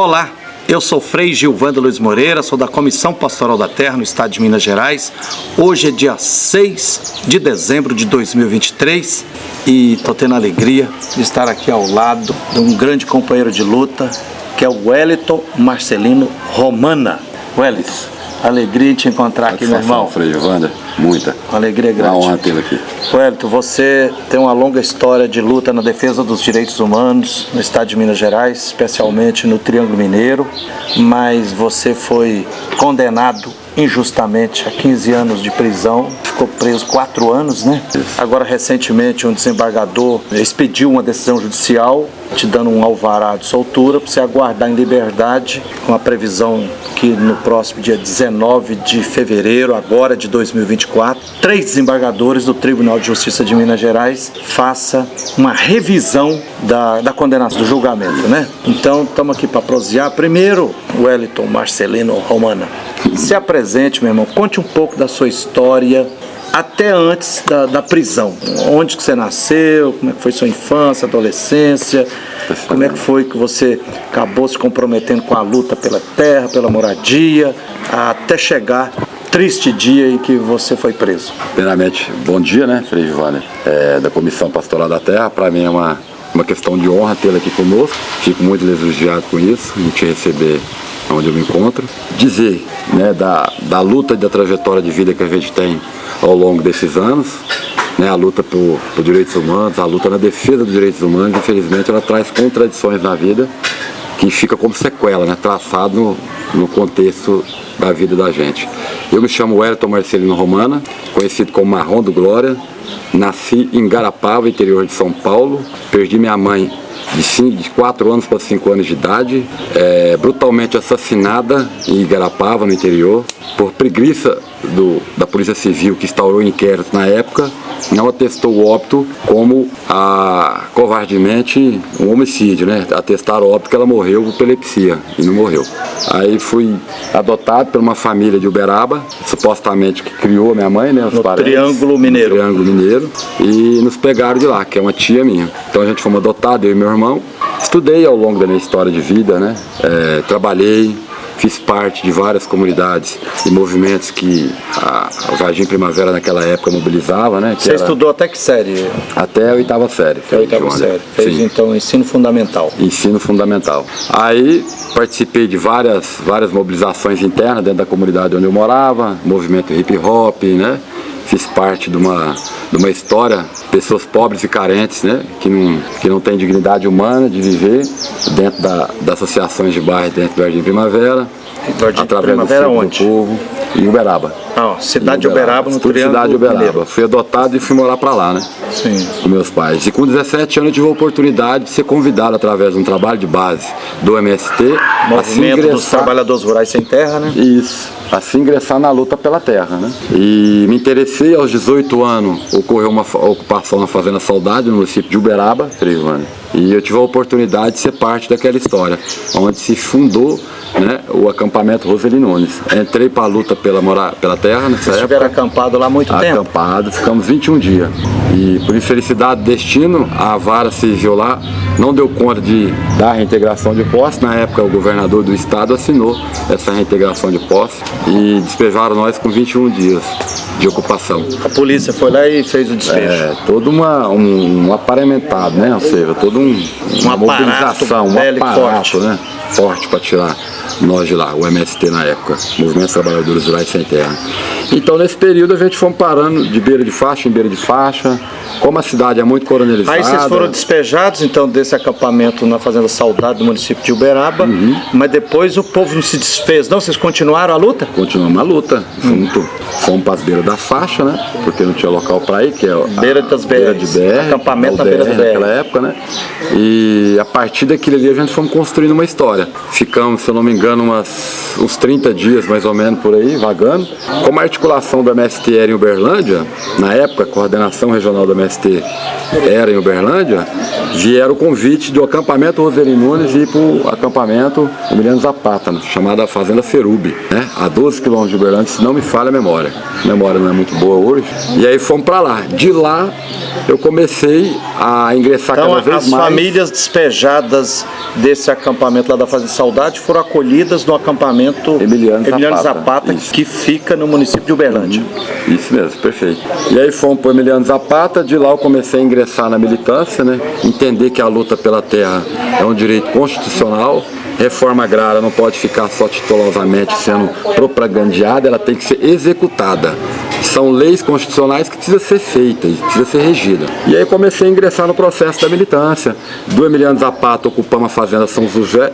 Olá, eu sou Frei Gilvando Luiz Moreira, sou da Comissão Pastoral da Terra no estado de Minas Gerais. Hoje é dia 6 de dezembro de 2023 e estou tendo a alegria de estar aqui ao lado de um grande companheiro de luta, que é o Wellington Marcelino Romana. Wellington, alegria de te encontrar aqui, meu irmão. Frei Gilvando, muita. Uma alegria grande. Uma honra tê-lo aqui. Wellington, você tem uma longa história de luta na defesa dos direitos humanos no estado de Minas Gerais, especialmente no Triângulo Mineiro, mas você foi condenado injustamente a 15 anos de prisão, ficou preso 4 anos, né? Agora, recentemente, um desembargador expediu uma decisão judicial te dando um alvará de soltura para você aguardar em liberdade, com a previsão que no próximo dia 19 de fevereiro, agora de 2024, 3 desembargadores do Tribunal de Justiça de Minas Gerais façam uma revisão da condenação, do julgamento, né? Então, estamos aqui para prosear. Primeiro, Wellington Marcelino Romana, se apresente, meu irmão, conte um pouco da sua história, até antes da prisão. Onde que você nasceu, como é que foi sua infância, adolescência, como é que foi que você acabou se comprometendo com a luta pela terra, pela moradia, até chegar triste dia em que você foi preso. Primeiramente, bom dia, né, Frei Gilvando, da Comissão Pastoral da Terra. Para mim é uma questão de honra tê-lo aqui conosco. Fico muito lisonjeado com isso, em te receber onde eu me encontro. Dizer, né, da luta e da trajetória de vida que a gente tem ao longo desses anos, né, a luta por direitos humanos, a luta na defesa dos direitos humanos, infelizmente ela traz contradições na vida que fica como sequela, né, traçado no contexto da vida da gente. Eu me chamo Wellington Marcelino Romana, conhecido como Marrom do Glória. Nasci em Garapava, interior de São Paulo. Perdi minha mãe de 4 anos para 5 anos de idade, brutalmente assassinada em Garapava, no interior, por preguiça da Polícia Civil, que instaurou o inquérito na época. Não atestou o óbito como covardemente um homicídio, né? Atestaram o óbito que ela morreu por epilepsia e não morreu. Aí fui adotado por uma família de Uberaba, supostamente que criou a minha mãe, né? No Triângulo Mineiro. Triângulo Mineiro. E nos pegaram de lá, que é uma tia minha. Então a gente fomos adotados, eu e meu irmão. Estudei ao longo da minha história de vida, né? Trabalhei. Fiz parte de várias comunidades e movimentos que o Jardim Primavera naquela época mobilizava, né? Você estudou até que série? Até a 8ª série. Até a 8ª série. Fez, sim, então ensino fundamental. Ensino fundamental. Aí participei de várias mobilizações internas dentro da comunidade onde eu morava, movimento hip hop, né? Fiz parte de uma história, pessoas pobres e carentes, né, que não têm dignidade humana de viver dentro das associações de bairro dentro do Jardim Primavera. Jardim através Primavera do onde? Povo, em Uberaba. Cidade de Uberaba, no Triângulo Cidade de Uberaba. Mineiro. Fui adotado e fui morar para lá, né? Sim. Com meus pais. E com 17 anos eu tive a oportunidade de ser convidado através de um trabalho de base do MST. Movimento dos Trabalhadores Rurais Sem Terra, né? Isso. Assim ingressar na luta pela terra, né? E me interessei aos 18 anos, ocorreu uma ocupação na Fazenda Saudade, no município de Uberaba, Frei Gilvando. E eu tive a oportunidade de ser parte daquela história, onde se fundou, né, o acampamento Roseli Nunes. Entrei para a luta pela terra nessa época. Vocês estiveram acampado lá há muito tempo? Acampado, ficamos 21 dias. E por infelicidade do destino, a vara civil lá não deu conta de dar a reintegração de posse. Na época, o governador do estado assinou essa reintegração de posse e despejaram nós com 21 dias de ocupação. A polícia foi lá e fez o despejo. Todo um aparelhamento, né? Ou seja, todo uma mobilização, um aparato forte, né? Forte para tirar nós de lá, o MST na época, Movimento dos Trabalhadores Rurais Sem Terra. Então, nesse período, a gente foi parando de beira de faixa em beira de faixa. Como a cidade é muito coronelizada... Aí vocês foram despejados, então, desse acampamento na Fazenda Saudade, do município de Uberaba, mas depois o povo não se desfez, não? Vocês continuaram a luta? Continuamos a luta. Fomos para as beiras da faixa, né? Porque não tinha local para ir, que é beira das beira de BR, acampamento na beira do BR. Naquela época, né? E a partir daquilo ali a gente fomos construindo uma história. Ficamos, se eu não me engano, umas uns 30 dias mais ou menos por aí, vagando. Como a articulação do MST era em Uberlândia, na época a coordenação regional do MST era em Uberlândia, vieram o convite do acampamento Roseli Nunes e ir para o acampamento Emiliano Zapata, chamada Fazenda Ferubi, né? A 12 quilômetros de Uberlândia, se não me falha a memória. A memória não é muito boa hoje. E aí fomos para lá. De lá eu comecei a ingressar então, cada vez as mais. famílias despejadas desse acampamento lá da Fazenda Saudade foram acolhidas no acampamento Emiliano Zapata, que fica no município de Uberlândia. Isso mesmo, perfeito. E aí fomos para o Emiliano Zapata, de lá eu comecei a ingressar na militância, né? Entender que a luta pela terra é um direito constitucional. Reforma agrária não pode ficar só titulosamente sendo propagandeada, ela tem que ser executada. São leis constitucionais que precisam ser feitas, precisam ser regidas. E aí comecei a ingressar no processo da militância. Do Emiliano Zapata ocupamos a Fazenda São José,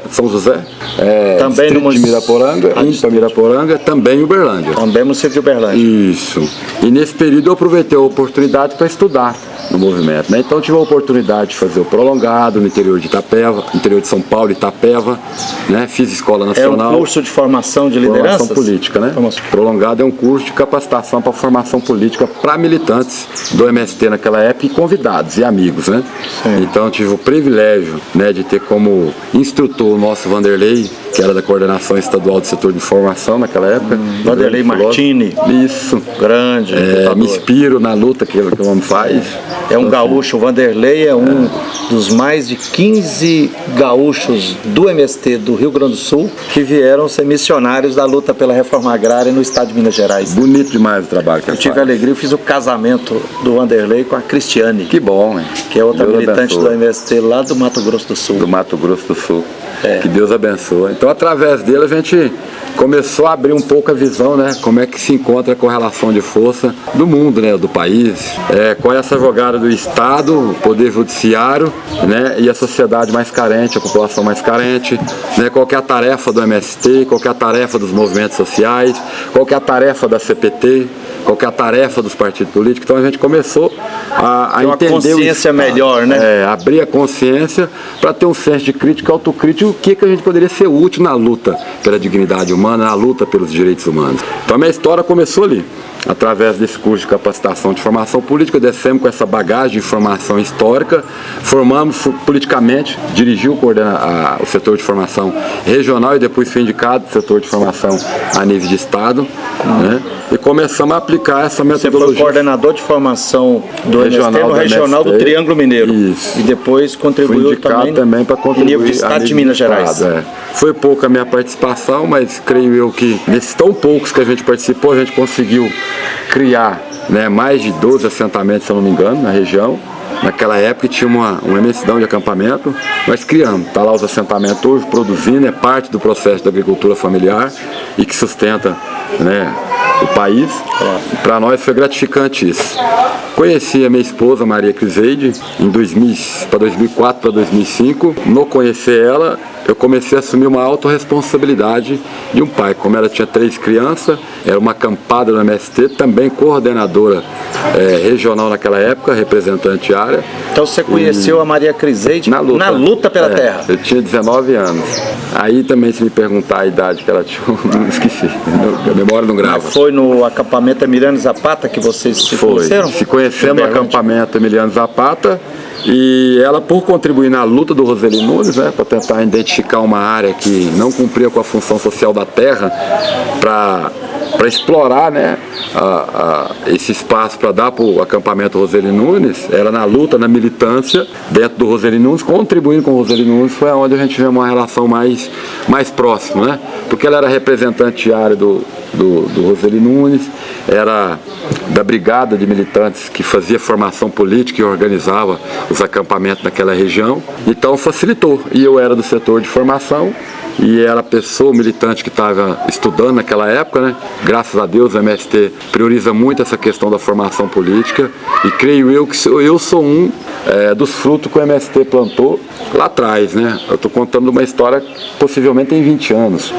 também no de Miraporanga, INPA Miraporanga, também em Uberlândia. Também no município de Uberlândia. Isso. E nesse período eu aproveitei a oportunidade para estudar no movimento, né? Então tive a oportunidade de fazer o prolongado no interior de Itapeva, interior de São Paulo, Itapeva, né? Fiz escola nacional. É um curso de formação de liderança? Formação política, né? Prolongado é um curso de capacitação para formação política para militantes do MST naquela época e convidados e amigos, né? Sim. Então tive o privilégio, né, de ter como instrutor o nosso Vanderlei, que era da coordenação estadual do setor de informação naquela época. Vanderlei Martini. Isso. Grande. Me inspiro na luta que o homem faz. É um gaúcho, o Vanderlei é um dos mais de 15 gaúchos do MST do Rio Grande do Sul que vieram ser missionários da luta pela reforma agrária no estado de Minas Gerais. Bonito demais o trabalho que eu tive a alegria, eu fiz o casamento do Vanderlei com a Cristiane. Que bom, hein? Que é outra militante do MST lá do Mato Grosso do Sul. Do Mato Grosso do Sul. Que Deus abençoe. Então, através dele, a gente começou a abrir um pouco a visão, né? Como é que se encontra a correlação de força do mundo, né? Do país. Qual é essa jogada do Estado, o Poder Judiciário, né? E a sociedade mais carente, a população mais carente, né? Qual que é a tarefa do MST, qual que é a tarefa dos movimentos sociais, qual que é a tarefa da CPT, qual que é a tarefa dos partidos políticos. Então a gente começou a entender uma consciência melhor, né? Abrir a consciência para ter um senso de crítica, autocrítica, o que a gente poderia ser útil na luta pela dignidade humana, na luta pelos direitos humanos. Então a minha história começou ali. Através desse curso de capacitação de formação política, descemos com essa bagagem de formação histórica, formamos politicamente, dirigi o setor de formação regional e depois fui indicado do setor de formação a nível de estado, né? E começamos a aplicar essa metodologia. Você foi coordenador de formação do regional do Triângulo Mineiro. Isso. E depois contribuiu também para contribuir nível de estado de Minas Gerais. Foi pouca a minha participação, mas creio eu que nesses tão poucos que a gente participou, a gente conseguiu criar, né, mais de 12 assentamentos, se eu não me engano, na região. Naquela época tinha uma imensidão de acampamento, nós criamos, está lá os assentamentos hoje produzindo, é parte do processo da agricultura familiar e que sustenta, né, o país. Para nós foi gratificante isso. Conheci a minha esposa Maria Criseide em 2004 para 2005. No conhecer ela, eu comecei a assumir uma autorresponsabilidade de um pai. Como ela tinha 3 crianças, era uma acampada no MST, também coordenadora regional naquela época, representante área. Então você conheceu a Maria Criseide na luta pela terra? Eu tinha 19 anos. Aí também, se me perguntar a idade que ela tinha, eu esqueci. A memória não grava. Foi no acampamento Emiliano Zapata que vocês se conheceram? Se conhecemos no acampamento Emiliano Zapata. E ela, por contribuir na luta do Roseli Nunes, né, para tentar identificar uma área que não cumpria com a função social da terra, para explorar, né, esse espaço para dar para o acampamento Roseli Nunes, era na luta, na militância dentro do Roseli Nunes, contribuindo com o Roseli Nunes, foi onde a gente vê uma relação mais próxima, né? Porque ela era representante área do Roseli Nunes, era da brigada de militantes que fazia formação política e organizava os acampamentos naquela região, então facilitou. E eu era do setor de formação e era a pessoa militante que estava estudando naquela época, né? Graças a Deus a MST prioriza muito essa questão da formação política e creio eu que eu sou um dos frutos que o MST plantou lá atrás, né? Eu estou contando uma história possivelmente tem 20 anos.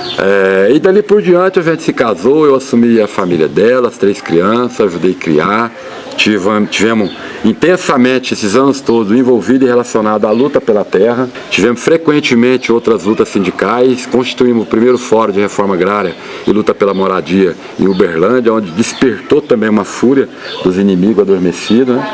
E dali por diante a gente se casou, eu assumi a família dela, as 3 crianças, ajudei a criar. Tivemos intensamente esses anos todos envolvido e relacionado à luta pela terra. Tivemos frequentemente outras lutas sindicais, constituímos o primeiro fórum de reforma agrária e luta pela moradia em Uberlândia, onde despertou também uma fúria dos inimigos adormecidos, né?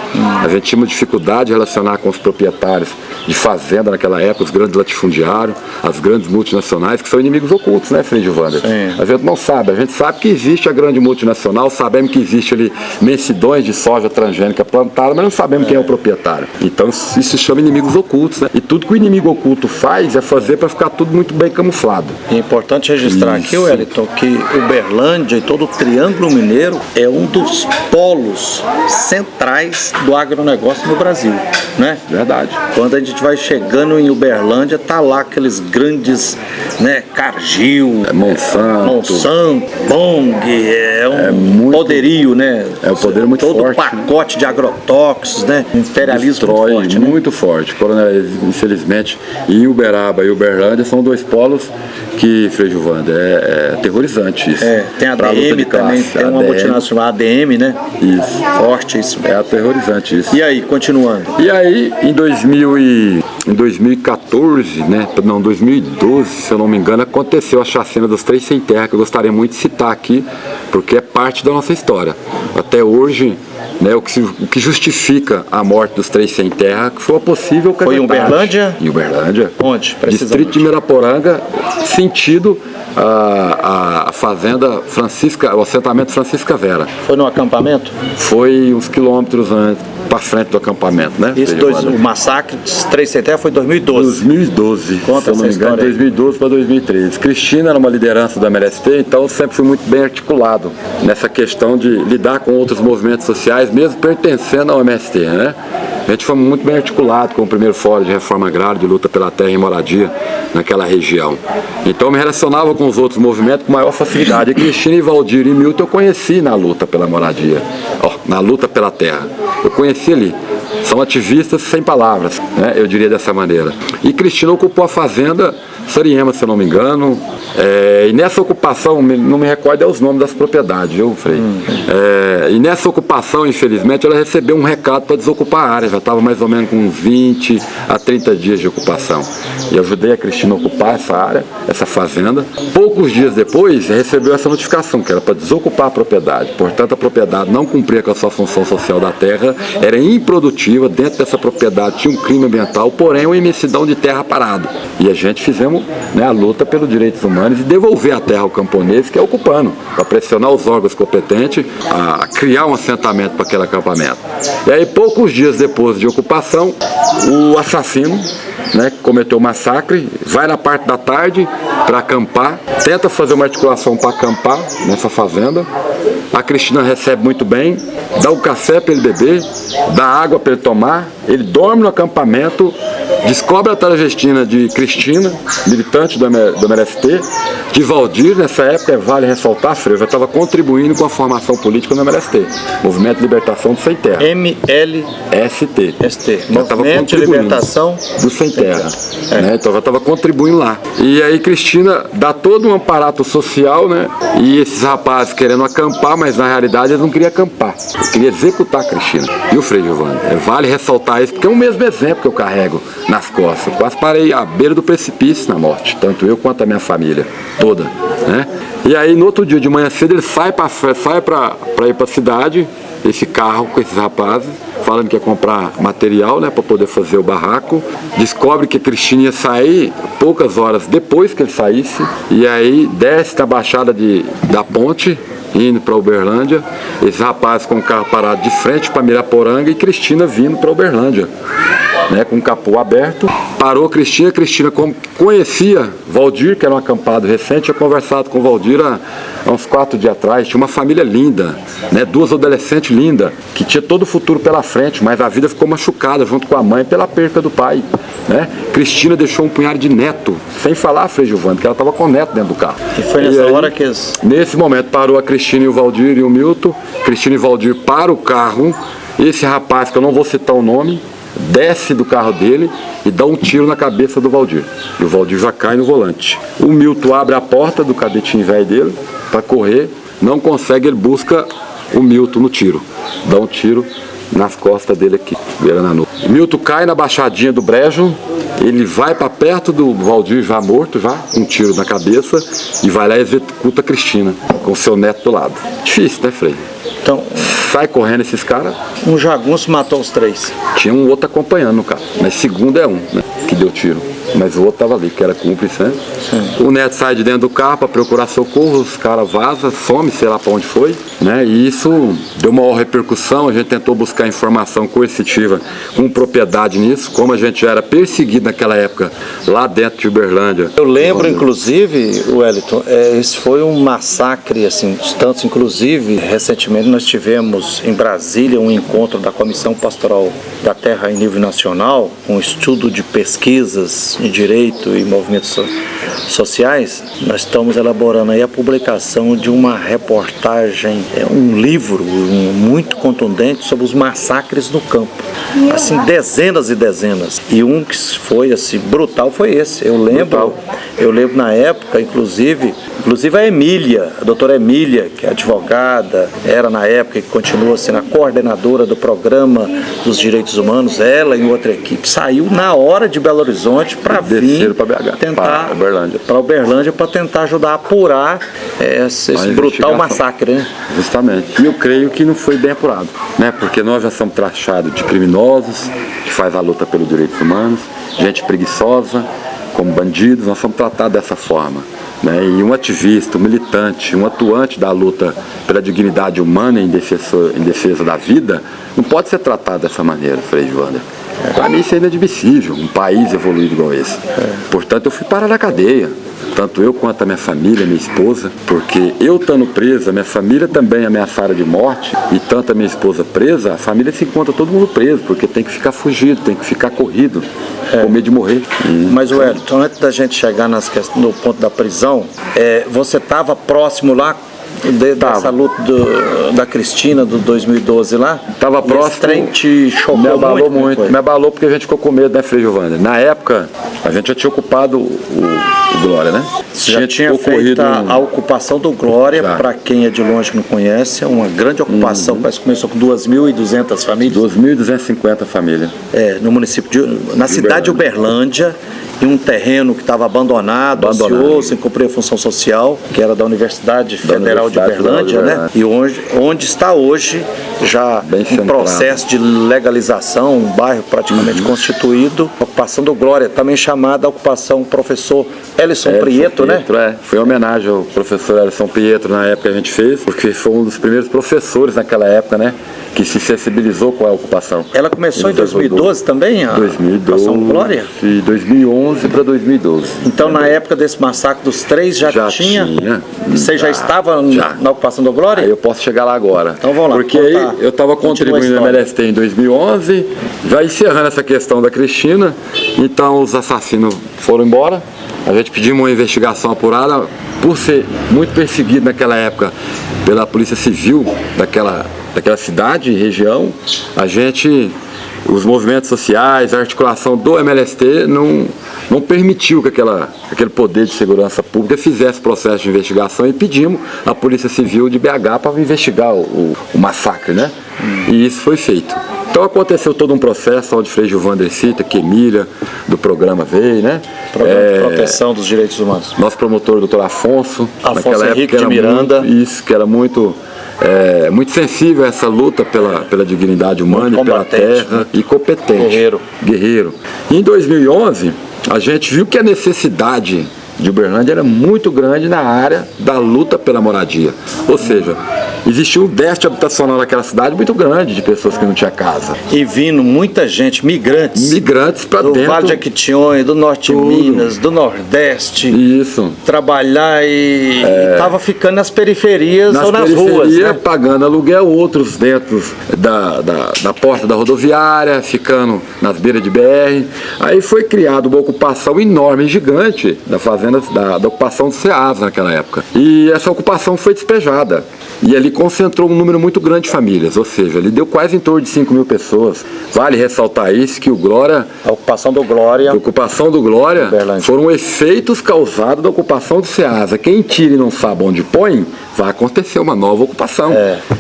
A gente tinha uma dificuldade de relacionar com os proprietários de fazenda naquela época, os grandes latifundiários, as grandes multinacionais, que são inimigos ocultos, né, Frei Gilvander? A gente não sabe, a gente sabe que existe a grande multinacional, sabemos que existe ali mensidões de soja transgênica plantada, mas não sabemos quem é o proprietário. Então isso se chama inimigos ocultos, né? E tudo que o inimigo oculto faz é fazer para ficar tudo muito bem camuflado. É importante registrar aqui, Wellington, que Uberlândia e todo o Triângulo Mineiro é um dos polos centrais do agronegócio no Brasil, né? Verdade. Quando a gente vai chegando em Uberlândia, tá lá aqueles grandes, né, Cargill, Monsanto, Bong, muito poderio, né? É um poder muito todo forte. Todo pacote de agrotóxicos, né? Imperialismo destrói, muito forte, muito forte. Infelizmente, em Uberaba e Uberlândia são dois polos que, Frei Gilvander, é aterrorizante isso. Tem a ADM também, tem uma multinacional ADM, né? Isso. Forte isso. É aterrorizante isso. E aí, continuando? E aí, em 2014, né? Não, 2012, se eu não me engano, aconteceu a chacina dos Três Sem Terra, que eu gostaria muito de citar aqui, porque é parte da nossa história. Até hoje, né, o que justifica a morte dos Três Sem Terra, que foi a possível Foi em Uberlândia? Em Uberlândia. Onde? Distrito de Miraporanga, sentido a fazenda Francisca, o assentamento Francisca Vera. Foi no acampamento? Foi uns quilômetros para frente do acampamento, né? Isso, o massacre dos Três Sem Terra foi em 2012. 2012. Conta essa história. 2012 para 2013. Cristina era uma liderança do MST, então eu sempre fui muito bem articulado nessa questão de lidar com outros movimentos sociais, mesmo pertencendo ao MST, né? A gente foi muito bem articulado com o primeiro fórum de reforma agrária, de luta pela terra e moradia naquela região. Então eu me relacionava com os outros movimentos com maior facilidade. E Cristina, Valdir e Milton eu conheci na luta pela moradia, na luta pela terra. Eu conheci ali. São ativistas sem palavras, né? Eu diria dessa maneira. E Cristina ocupou a fazenda Sariema, se eu não me engano. E nessa ocupação, não me recordo os nomes das propriedades, viu, Frei? E nessa ocupação, infelizmente, ela recebeu um recado para desocupar a área. Já estava mais ou menos com uns 20 a 30 dias de ocupação. E eu ajudei a Cristina a ocupar essa área, essa fazenda. Poucos dias depois, recebeu essa notificação, que era para desocupar a propriedade. Portanto, a propriedade não cumpria com a sua função social da terra, era improdutiva, dentro dessa propriedade tinha um crime ambiental, porém uma imensidão de terra parado. E a gente fizemos, né, a luta pelos direitos humanos e devolver a terra ao camponês que é ocupando, para pressionar os órgãos competentes a criar um assentamento para aquele acampamento. E aí, poucos dias depois de ocupação, o assassino, né, que cometeu o massacre, vai na parte da tarde para acampar, tenta fazer uma articulação para acampar nessa fazenda. A Cristina recebe muito bem, dá o café para ele beber, dá água para ele tomar, ele dorme no acampamento, descobre a travestina de Cristina, militante do MST, de Valdir, nessa época, vale ressaltar, Frei, já estava contribuindo com a formação política no MLST, Movimento de Libertação do Sem Terra. MLST. Movimento de Libertação do Sem Terra. Né? Então já estava contribuindo lá. E aí Cristina dá todo um aparato social, né? E esses rapazes querendo acampar, mas na realidade eles não queriam acampar, eles queriam executar a Cristina. E o Frei Gilvander? Vale ressaltar isso, porque é o mesmo exemplo que eu carrego nas costas. Eu quase parei à beira do precipício na morte, tanto eu quanto a minha família toda, né? E aí no outro dia de manhã cedo ele sai para ir para a cidade, esse carro com esses rapazes, falando que ia comprar material, né, para poder fazer o barraco. Descobre que a Cristina ia sair poucas horas depois que ele saísse, e aí desce da baixada da ponte, indo para Uberlândia, esses rapazes com o carro parado de frente para Miraporanga e Cristina vindo para Uberlândia, né, com o capô aberto. Parou Cristina conhecia Valdir, que era um acampado recente, tinha conversado com Valdir há uns 4 dias atrás, tinha uma família linda, né, 2 adolescentes lindas, que tinha todo o futuro pela frente, mas a vida ficou machucada junto com a mãe pela perca do pai, né? Cristina deixou um punhado de neto, sem falar, Frei Gilvander, que ela estava com o neto dentro do carro. E foi nessa hora que nesse momento parou a Cristina e o Valdir e o Milton. Cristina e Valdir param o carro, esse rapaz, que eu não vou citar o nome, desce do carro dele e dá um tiro na cabeça do Valdir. E o Valdir já cai no volante. O Milton abre a porta do cadetinho velho dele para correr, não consegue, ele busca o Milton no tiro. Dá um tiro nas costas dele aqui, beirando a nuca. Milton cai na baixadinha do brejo, ele vai para perto do Valdir já morto, já, com um tiro na cabeça, e vai lá e executa a Cristina, com o seu neto do lado. Difícil, né, Frei? Então, sai correndo esses caras. um jagunço matou os 3. Tinha um outro acompanhando o cara, mas segundo é um, né, que deu tiro. Mas o outro tava ali, que era cúmplice, né? O neto sai de dentro do carro para procurar socorro, os caras vazam, some, sei lá para onde foi, né? E isso deu maior repercussão, a gente tentou buscar informação coercitiva com propriedade nisso, como a gente já era perseguido naquela época, lá dentro de Uberlândia. Eu lembro, inclusive, Wellington, esse foi um massacre, assim, dos tantos, inclusive, recentemente nós tivemos em Brasília um encontro da Comissão Pastoral da Terra em nível nacional, um estudo de pesquisas em direito e movimentos sociais. Nós estamos elaborando aí a publicação de uma reportagem, um livro muito contundente sobre os massacres no campo. Assim, dezenas e dezenas. E um que foi assim, brutal foi esse. Eu lembro na época, inclusive a Emília, a doutora Emília, que é advogada, era na época e continua sendo a coordenadora do programa dos direitos humanos, ela e outra equipe, saiu na hora de Belo Horizonte para vir tentar para Uberlândia para tentar ajudar a apurar esse brutal massacre, né? Justamente. E eu creio que não foi bem apurado, né? Porque nós já somos taxados de criminosos, que faz a luta pelos direitos humanos, gente preguiçosa, como bandidos, nós somos tratados dessa forma, né? E um ativista, um militante, um atuante da luta pela dignidade humana em defesa da vida, não pode ser tratado dessa maneira, Frei Wander. Para mim isso é inadmissível, um país evoluído igual esse. Portanto, eu fui parar na cadeia, tanto eu quanto a minha família, minha esposa, porque eu estando presa, minha família também ameaçada de morte, e tanto a minha esposa presa, a família se encontra todo mundo preso, porque tem que ficar fugido, tem que ficar corrido, com medo de morrer. Mas, Wellington, antes da gente chegar no ponto da prisão, você estava próximo lá dessa luta da Cristina, do 2012 lá? Estava próximo. Esse trem te chocou me abalou muito? Me abalou porque a gente ficou com medo, né, Frei Wander? Na época, a gente já tinha ocupado o Glória, né? Já tinha feito a ocupação do Glória, para quem é de longe que não conhece, é uma grande ocupação, parece que começou com 2.200 famílias. 2.250 famílias. No município na cidade de Uberlândia, em um terreno que estava abandonado, ocioso, sem cumprir a função social, que era da Universidade Federal de Uberlândia, né? E onde está hoje, já em processo de legalização, um bairro praticamente constituído, a ocupação do Glória, também chamada ocupação professor Elison Prieto, né? Foi em homenagem ao professor Elison Prieto, na época que a gente fez, porque foi um dos primeiros professores naquela época, né? Que se sensibilizou com a ocupação. Ela começou em 2012 também, a 2012, ocupação Glória? De 2011 para 2012. Então, na época desse massacre dos 3, já tinha? Você já estava na ocupação do Glória? Aí eu posso chegar lá agora. Então vamos lá. Porque aí eu estava contribuindo no MLST em 2011, já encerrando essa questão da Cristina, então os assassinos foram embora, a gente pediu uma investigação apurada, por ser muito perseguido naquela época pela Polícia Civil daquela cidade e região, os movimentos sociais, a articulação do MLST não permitiu que aquele poder de segurança pública fizesse processo de investigação e pedimos à Polícia Civil de BH para investigar o massacre, né? E isso foi feito. Então aconteceu todo um processo onde Frei Wander cita, que Emília, do programa veio, né? Programa de Proteção dos Direitos Humanos. Nosso promotor, o doutor Afonso Henrique de Miranda. Que era muito sensível a essa luta pela dignidade humana e pela terra, e competente. Guerreiro. E em 2011, a gente viu que a necessidade de Uberlândia era muito grande na área da luta pela moradia. Ou seja, existia um déficit habitacional naquela cidade muito grande de pessoas que não tinham casa. E vindo muita gente, migrantes para dentro. Do Vale de Jequitinhonha, do Norte de Minas, do Nordeste. Isso. Trabalhar e estava ficando nas periferias ou nas ruas, né? Pagando aluguel, outros dentro da porta da rodoviária, ficando nas beiras de BR. Aí foi criada uma ocupação enorme, gigante, da fazenda fazendas da ocupação do Ceasa naquela época. E essa ocupação foi despejada. E ali concentrou um número muito grande de famílias, ou seja, ele deu quase em torno de 5 mil pessoas. Vale ressaltar isso, que o Glória... A ocupação do Glória... A ocupação do Glória foram efeitos causados da ocupação do Ceasa. Quem tira e não sabe onde põe, vai acontecer uma nova ocupação.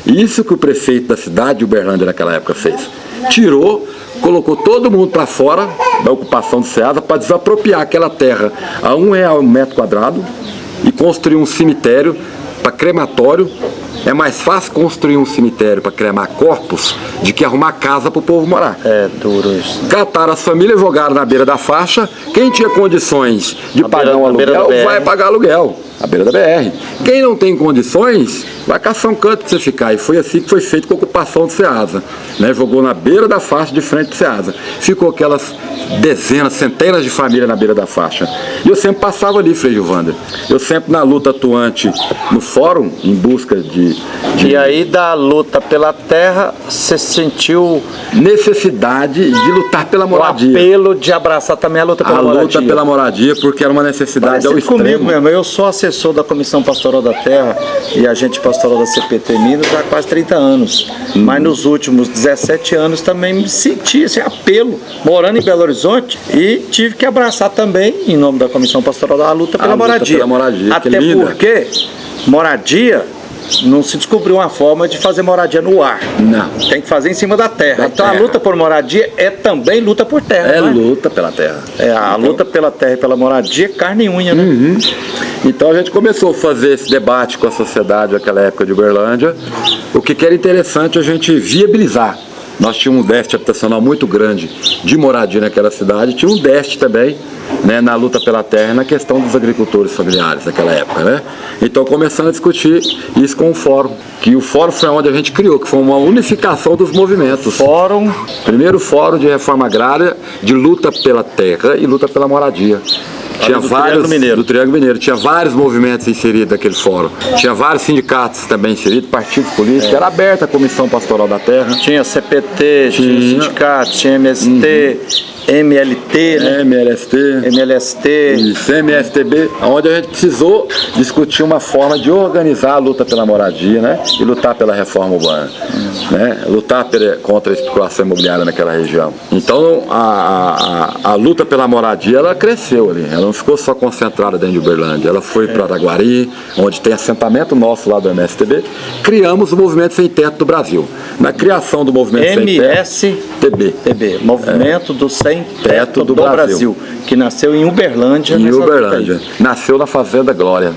Isso que o prefeito da cidade de Uberlândia naquela época fez. Tirou, colocou todo mundo para fora da ocupação do Ceasa para desapropriar aquela terra a R$1 o metro quadrado e construir um cemitério para crematório. É mais fácil construir um cemitério para cremar corpos do que arrumar casa para o povo morar. É duro isso. Cataram as famílias, jogaram na beira da faixa. Quem tinha condições de pagar um aluguel, vai pagar aluguel. À beira da BR. Quem não tem condições, vai caçar um canto para você ficar. E foi assim que foi feito com a ocupação do Ceasa. Né? Jogou na beira da faixa de frente do Ceasa. Ficou aquelas dezenas, centenas de famílias na beira da faixa. E eu sempre passava ali, Frei Gilvander. Eu sempre na luta atuante no fórum, em busca de... E aí da luta pela terra, você sentiu... necessidade de lutar pela moradia. O apelo de abraçar também a luta pela moradia. A luta pela moradia, porque era uma necessidade ao extremo. Comigo mesmo, eu sou assessor da Comissão Pastoral da Terra e agente pastoral da CPT Minas há quase 30 anos. Mas nos últimos 17 anos também me senti esse apelo, morando em Belo Horizonte, e tive que abraçar também, em nome da Comissão Pastoral, a luta pela moradia. Pela moradia. Até porque moradia não se descobriu uma forma de fazer moradia no ar. Não. Tem que fazer em cima da terra. Então a luta por moradia é também luta por terra. É luta pela terra. A luta pela terra e pela moradia é carne e unha, né? Então a gente começou a fazer esse debate com a sociedade naquela época de Uberlândia. O que era interessante a gente viabilizar. Nós tínhamos um déficit habitacional muito grande de moradia naquela cidade, tinha um déficit também, né, na luta pela terra, na questão dos agricultores familiares naquela época, né? Então começando a discutir isso com o fórum, que o fórum foi onde a gente criou, que foi uma unificação dos movimentos. Primeiro fórum de reforma agrária, de luta pela terra e luta pela moradia. Tinha vários, do Triângulo Mineiro, tinha vários movimentos inseridos naquele fórum. Tinha vários sindicatos também inseridos, partidos políticos, era aberta a Comissão Pastoral da Terra. Tinha CPT, tinha sindicato, tinha MST, MLT, né? MLST, isso, MSTB, onde a gente precisou discutir uma forma de organizar a luta pela moradia, né? E lutar pela reforma urbana, né? Lutar contra a especulação imobiliária naquela região. Então a luta pela moradia, ela cresceu ali, ela não ficou só concentrada dentro de Uberlândia, ela foi para Araguari, onde tem assentamento nosso lá do MSTB. Criamos o Movimento Sem Teto do Brasil. Na criação do Movimento Sem Teto, TB, Movimento do Sem Teto do Brasil, que nasceu em Uberlândia. Nasceu na Fazenda Glória,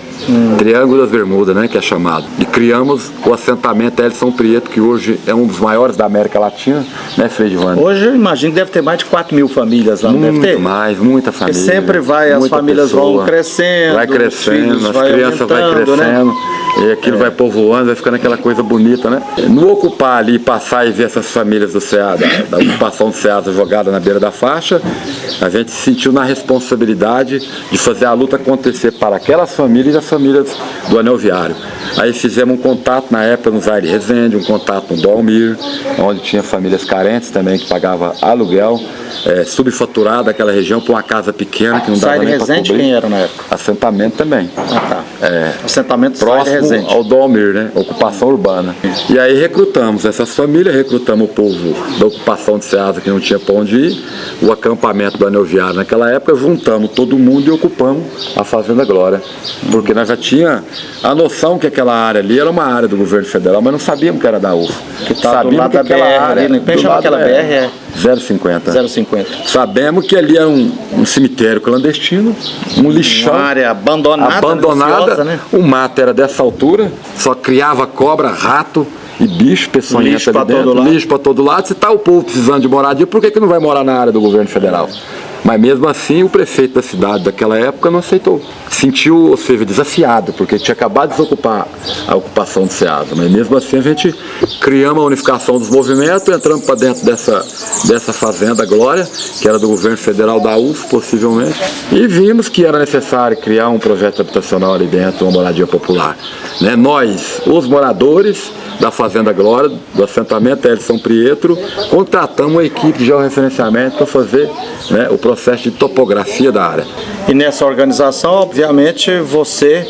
Triângulo das Bermudas, né, que é chamado. E criamos o assentamento Elson Prieto, que hoje é um dos maiores da América Latina, né, Frei Gilvander? Hoje eu imagino que deve ter mais de 4 mil famílias lá, não deve ter? Muita família. E sempre vai, as famílias vão crescendo, as crianças vai crescendo, né? E aquilo vai povoando, vai ficando aquela coisa bonita, né? No ocupar ali, passar e ver essas famílias do Ceasa, da ocupação do Ceasa jogada na beira da faixa, a gente se sentiu na responsabilidade de fazer a luta acontecer para aquelas famílias e as famílias do Anel Viário. Aí fizemos um contato na época no Zaire Resende, um contato no Dalmir, onde tinha famílias carentes também que pagavam aluguel, subfaturado aquela região por uma casa pequena que não dava nem para cobrir. Resende quem era na época? Assentamento também. Assentamento próximo ao Dalmir, né? Ocupação urbana. E aí recrutamos essas famílias, recrutamos o povo da ocupação de Ceasa que não tinha para onde ir, o acampamento do Anel Viário naquela época, juntamos todo mundo e ocupamos a Fazenda Glória. Porque nós já tinha a noção que aquela área ali era uma área do governo federal, mas não sabíamos que era da UFO. Sabíamos que aquela área, como chama aquela BR? 050. Sabemos que ali era um cemitério clandestino, um lixão. Uma área abandonada, né? O mato era dessa altura, só criava cobra, rato e bicho peçonhento ali dentro, lixo para todo lado. Se está o povo precisando de moradia, por que não vai morar na área do governo federal? Mas mesmo assim o prefeito da cidade daquela época não aceitou. Sentiu, ou seja, desafiado, porque tinha acabado de desocupar a ocupação do Ceasa. Mas mesmo assim a gente criamos a unificação dos movimentos, entramos para dentro dessa Fazenda Glória, que era do governo federal da UF, possivelmente, e vimos que era necessário criar um projeto habitacional ali dentro, uma moradia popular. Né? Nós, os moradores da Fazenda Glória, do assentamento Elson Prieto, contratamos uma equipe de georreferenciamento para fazer, né, o processo de topografia da área. E nessa organização, obviamente, você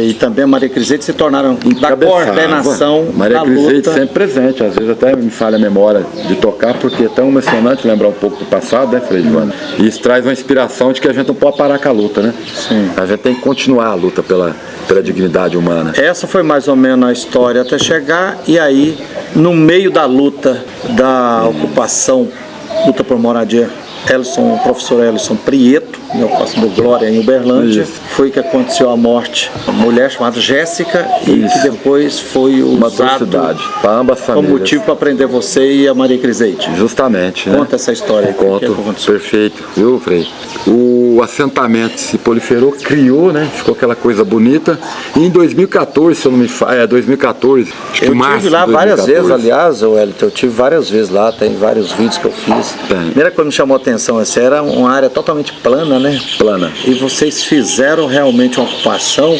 e também a Maria Crisete se tornaram da coordenação Maria da Crisete luta. sempre presente, às vezes até me falha a memória de tocar, porque é tão emocionante lembrar um pouco do passado, né, Frei Giovanni? E isso traz uma inspiração de que a gente não pode parar com a luta, né? Sim. A gente tem que continuar a luta pela dignidade humana. Essa foi mais ou menos a história até chegar, e aí, no meio da luta da ocupação, luta por moradia, o professor Elson Prieto, meu pastor do Glória em Uberlândia, foi que aconteceu a morte de uma mulher chamada Jéssica e que depois foi Uma usado atrocidade para ambas as como famílias. motivo para prender você e a Maria Crisete. Justamente, né? Conta essa história aí. Conto, o que aconteceu? perfeito, viu, Frei? O assentamento se proliferou, criou, né? Ficou aquela coisa bonita. E em 2014, se eu não me falha, 2014, acho que Eu março tive lá de várias 2014. vezes, aliás, Wellington, eu tive várias vezes lá, tem vários vídeos que eu fiz. Tem. A primeira coisa que me chamou a atenção, essa era uma área totalmente plana, né? Plana. E vocês fizeram realmente uma ocupação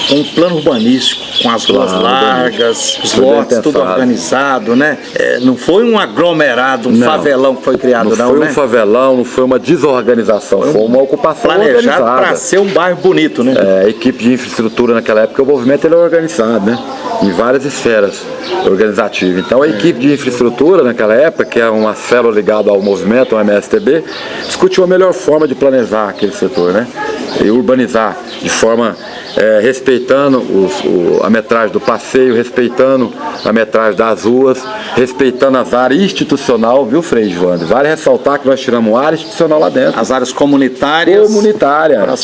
com um plano urbanístico, com as ruas largas, os Foi bem lotes, tudo pensado. organizado, né? Não foi um aglomerado, um Não. favelão que foi criado, Não foi né? um favelão, não foi uma desorganização, foi uma ocupação Planejado organizada. para ser um bairro bonito, né? A equipe de infraestrutura naquela época, o movimento ele é organizado, né? Em várias esferas organizativas. Então a equipe de infraestrutura naquela época, que é uma célula ligada ao movimento, ao MSTB, discutiu a melhor forma de planejar aquele setor, né? E urbanizar de forma respeitando a metragem do passeio, respeitando a metragem das ruas, respeitando as áreas institucional, viu, Frei Giovanni? Vale ressaltar que nós tiramos uma área institucional lá dentro. As áreas comunitárias.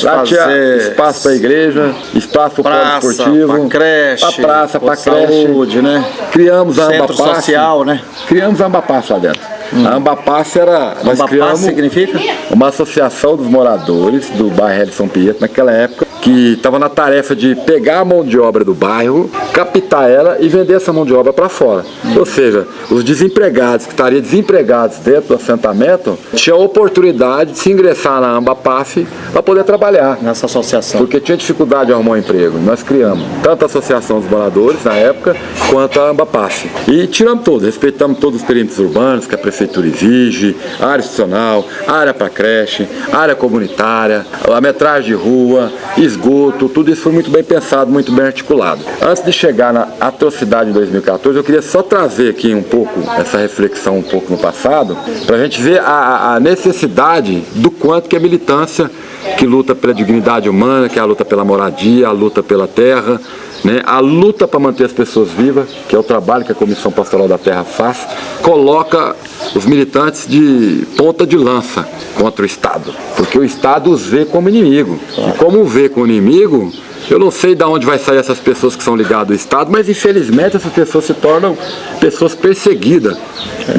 Lá tinha espaço para a igreja, espaço para o polo esportivo, para creche, para praça, para creche. saúde, né? Criamos a Centro Ambapasse. social, né? Criamos a Ambapasse lá dentro. A Ambapasse era... Nós Ambapasse criamos significa? uma associação dos moradores do bairro Elson Prieto, naquela época, que estava na tarefa de pegar a mão de obra do bairro, captar ela e vender essa mão de obra para fora. Ou seja, os desempregados que estariam desempregados dentro do assentamento tinham a oportunidade de se ingressar na Ambapasse para poder trabalhar. Nessa associação. Porque tinha dificuldade de arrumar um emprego. Nós criamos tanto a Associação dos Moradores, na época, quanto a Ambapasse. E tiramos tudo, respeitamos todos os perímetros urbanos que a Prefeitura exige, área institucional, área para creche, área comunitária, a metragem de rua, esgoto, tudo isso foi muito bem pensado, muito bem articulado. Antes de chegar na atrocidade de 2014, eu queria só trazer aqui um pouco, essa reflexão um pouco no passado, para a gente ver a necessidade do quanto que a militância que luta pela dignidade humana, que é a luta pela moradia, a luta pela terra, né? A luta para manter as pessoas vivas, que é o trabalho que a Comissão Pastoral da Terra faz, coloca os militantes de ponta de lança contra o Estado, porque o Estado os vê como inimigo. E como vê como inimigo, eu não sei de onde vai sair essas pessoas que são ligadas ao Estado, mas infelizmente essas pessoas se tornam pessoas perseguidas,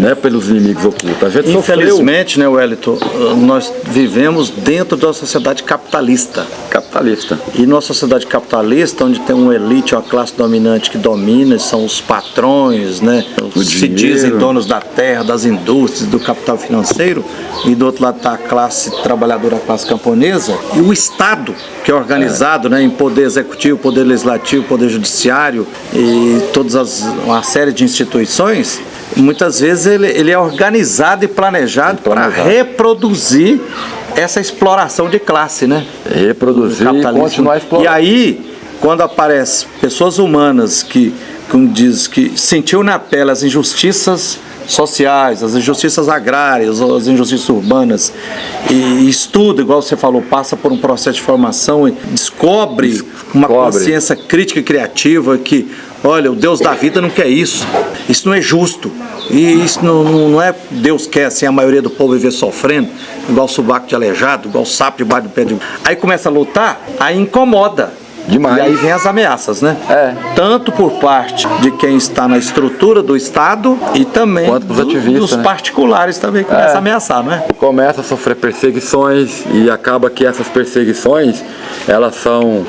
né, pelos inimigos ocultos. A gente infelizmente, né, Wellington, nós vivemos dentro de uma sociedade capitalista. E numa sociedade capitalista, onde tem uma elite, uma classe dominante que domina, são os patrões, né, se dizem donos da terra, das indústrias, do capital financeiro, e do outro lado está a classe trabalhadora, a classe camponesa, e o Estado, que é organizado, né, em poder executivo, poder legislativo, poder judiciário e uma série de instituições, muitas vezes ele é organizado e planejado para reproduzir essa exploração de classe, né? Reproduzir e continuar explorando. E aí, quando aparecem pessoas humanas que, como diz, que sentiu na pele as injustiças sociais, as injustiças agrárias, as injustiças urbanas, e estuda, igual você falou, passa por um processo de formação e descobre uma consciência crítica e criativa que, olha, o Deus da vida não quer isso não é justo, e isso não é Deus quer assim a maioria do povo viver sofrendo, igual subaco de aleijado, igual sapo debaixo do pé de... Aí começa a lutar, aí incomoda. Demais. E aí vem as ameaças, né? Tanto por parte de quem está na estrutura do Estado e também dos particulares também que começam a ameaçar, não é? Começa a sofrer perseguições e acaba que essas perseguições, elas são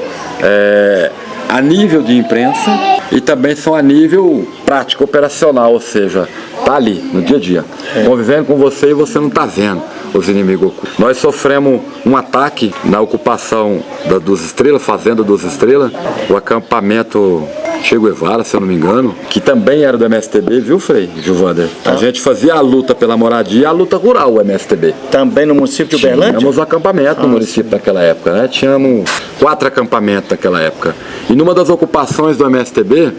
a nível de imprensa e também são a nível prático, operacional, ou seja, tá ali, no dia a dia, convivendo com você e você não tá vendo os inimigos ocultos. Nós sofremos um ataque na ocupação dos Estrelas, Fazenda dos Estrelas, o acampamento Che Guevara, se eu não me engano, que também era do MSTB, viu, Frei, Gilvander? A gente fazia a luta pela moradia e a luta rural, o MSTB. Também no município de Uberlândia? Tínhamos acampamento no município naquela época, né? Tínhamos 4 acampamentos naquela época. E numa das ocupações do MSTB,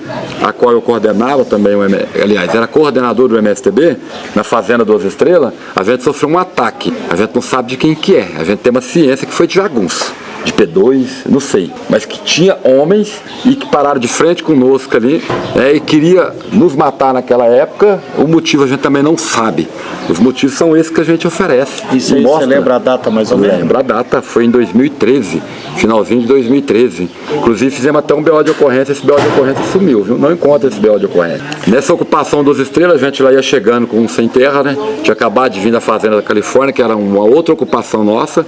a qual eu coordenava também, aliás, era coordenador do MSTB, na Fazenda Duas Estrelas, a gente sofreu um ataque. A gente não sabe de quem que é. A gente tem uma ciência que foi de jagunço, de P2, não sei, mas que tinha homens e que pararam de frente conosco ali, e queria nos matar naquela época. O motivo a gente também não sabe. Os motivos são esses que a gente oferece. Isso aí, você lembra a data mais ou menos? Lembro a data, foi em 2013, finalzinho de 2013. Inclusive fizemos até um BO de ocorrência, esse BO de ocorrência sumiu, viu? Não encontra esse BO de ocorrência. Nessa ocupação dos Estrelas, a gente lá ia chegando com um sem terra, né? Tinha acabado de vir da Fazenda da Califórnia, que era uma outra ocupação nossa.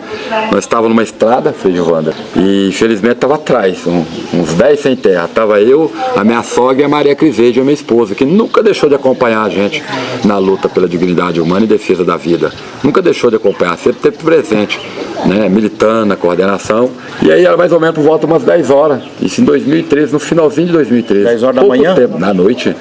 Nós estávamos numa estrada, Wanda, e infelizmente estava atrás, uns 10 sem terra. Estava eu, a minha sogra e a Maria Criseide, a minha esposa, que nunca deixou de acompanhar a gente na luta pela dignidade humana e defesa da vida. Nunca deixou de acompanhar, sempre esteve presente, né, militando na coordenação. E aí era mais ou menos por volta de umas 10 horas. Isso em 2013, no finalzinho de 2013. 10 horas da manhã? Tempo, na noite.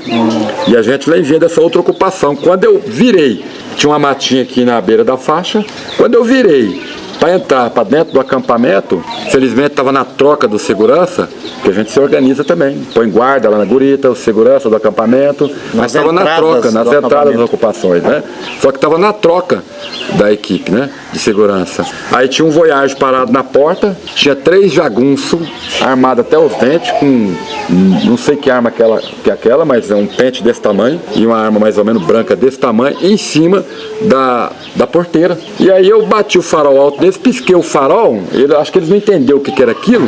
E a gente lá vinha dessa outra ocupação. Quando eu virei, tinha uma matinha aqui na beira da faixa. Quando eu virei para entrar para dentro do acampamento, felizmente estava na troca do segurança, que a gente se organiza também. Põe guarda lá na gurita, o segurança do acampamento, mas estava na troca, nas entradas das ocupações, né? Só que estava na troca da equipe, né, de segurança. Aí tinha um Voyage parado na porta, tinha 3 jagunços armados até os dentes, com não sei que arma que é aquela, mas é um pente desse tamanho, e uma arma mais ou menos branca desse tamanho, em cima da porteira. E aí eu bati o farol alto deles, pisquei o farol, acho que eles não entenderam o que era aquilo,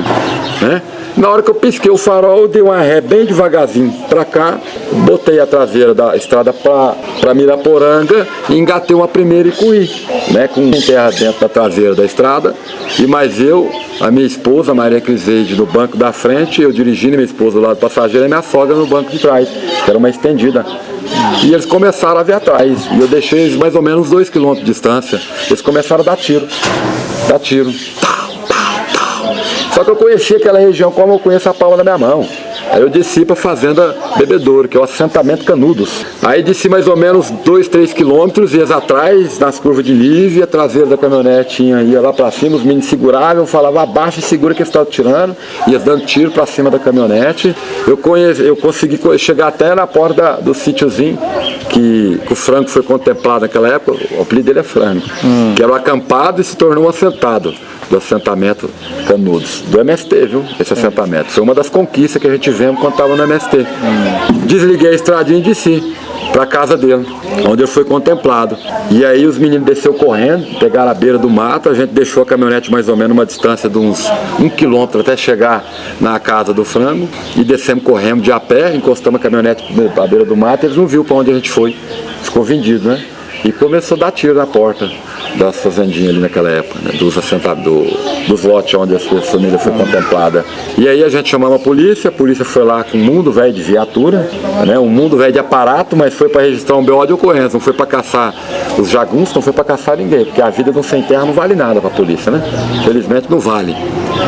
né? Na hora que eu pisquei o farol, eu dei uma ré bem devagarzinho pra cá, botei a traseira da estrada pra Miraporanga e engatei uma primeira e corri, né, com terra dentro da traseira da estrada, e mais eu, a minha esposa, Maria Criseide, no banco da frente, eu dirigindo, minha esposa do lado passageiro e minha sogra no banco de trás, que era uma estendida. E eles começaram a vir atrás, e eu deixei eles mais ou menos 2 km de distância. Eles começaram a dar tiro. Só que eu conhecia aquela região como eu conheço a palma da minha mão. Aí eu desci para a Fazenda Bebedouro, que é o assentamento Canudos. Aí desci mais ou menos 2, 3 quilômetros, ia atrás, nas curvas de nível, a traseira da caminhonete ia lá para cima, os meninos seguravam, eu falava abaixa e segura que eles estavam tirando, ia dando tiro para cima da caminhonete. Eu consegui chegar até na porta do sítiozinho, que o Franco foi contemplado naquela época, o apelido dele é Franco, que era um acampado e se tornou um assentado do assentamento Canudos, do MST, viu? Esse assentamento. Foi uma das conquistas que a gente vemos quando estava no MST. Desliguei a estradinha e desci para a casa dele, onde eu fui contemplado. E aí os meninos desceram correndo, pegaram a beira do mato, a gente deixou a caminhonete mais ou menos uma distância de uns 1 quilômetro até chegar na casa do Frango, e descemos correndo de a pé, encostamos a caminhonete à beira do mato, e eles não viram para onde a gente foi. Ficou vendido, né? E começou a dar tiro na porta das fazendinhas ali naquela época, né? Dos lotes onde a família foi contemplada. E aí a gente chamou a polícia foi lá com um mundo velho de viatura, né? Um mundo velho de aparato, mas foi para registrar um BO de ocorrência, não foi para caçar os jagunços, não foi para caçar ninguém, porque a vida de um sem terra não vale nada para a polícia, né? Felizmente não vale.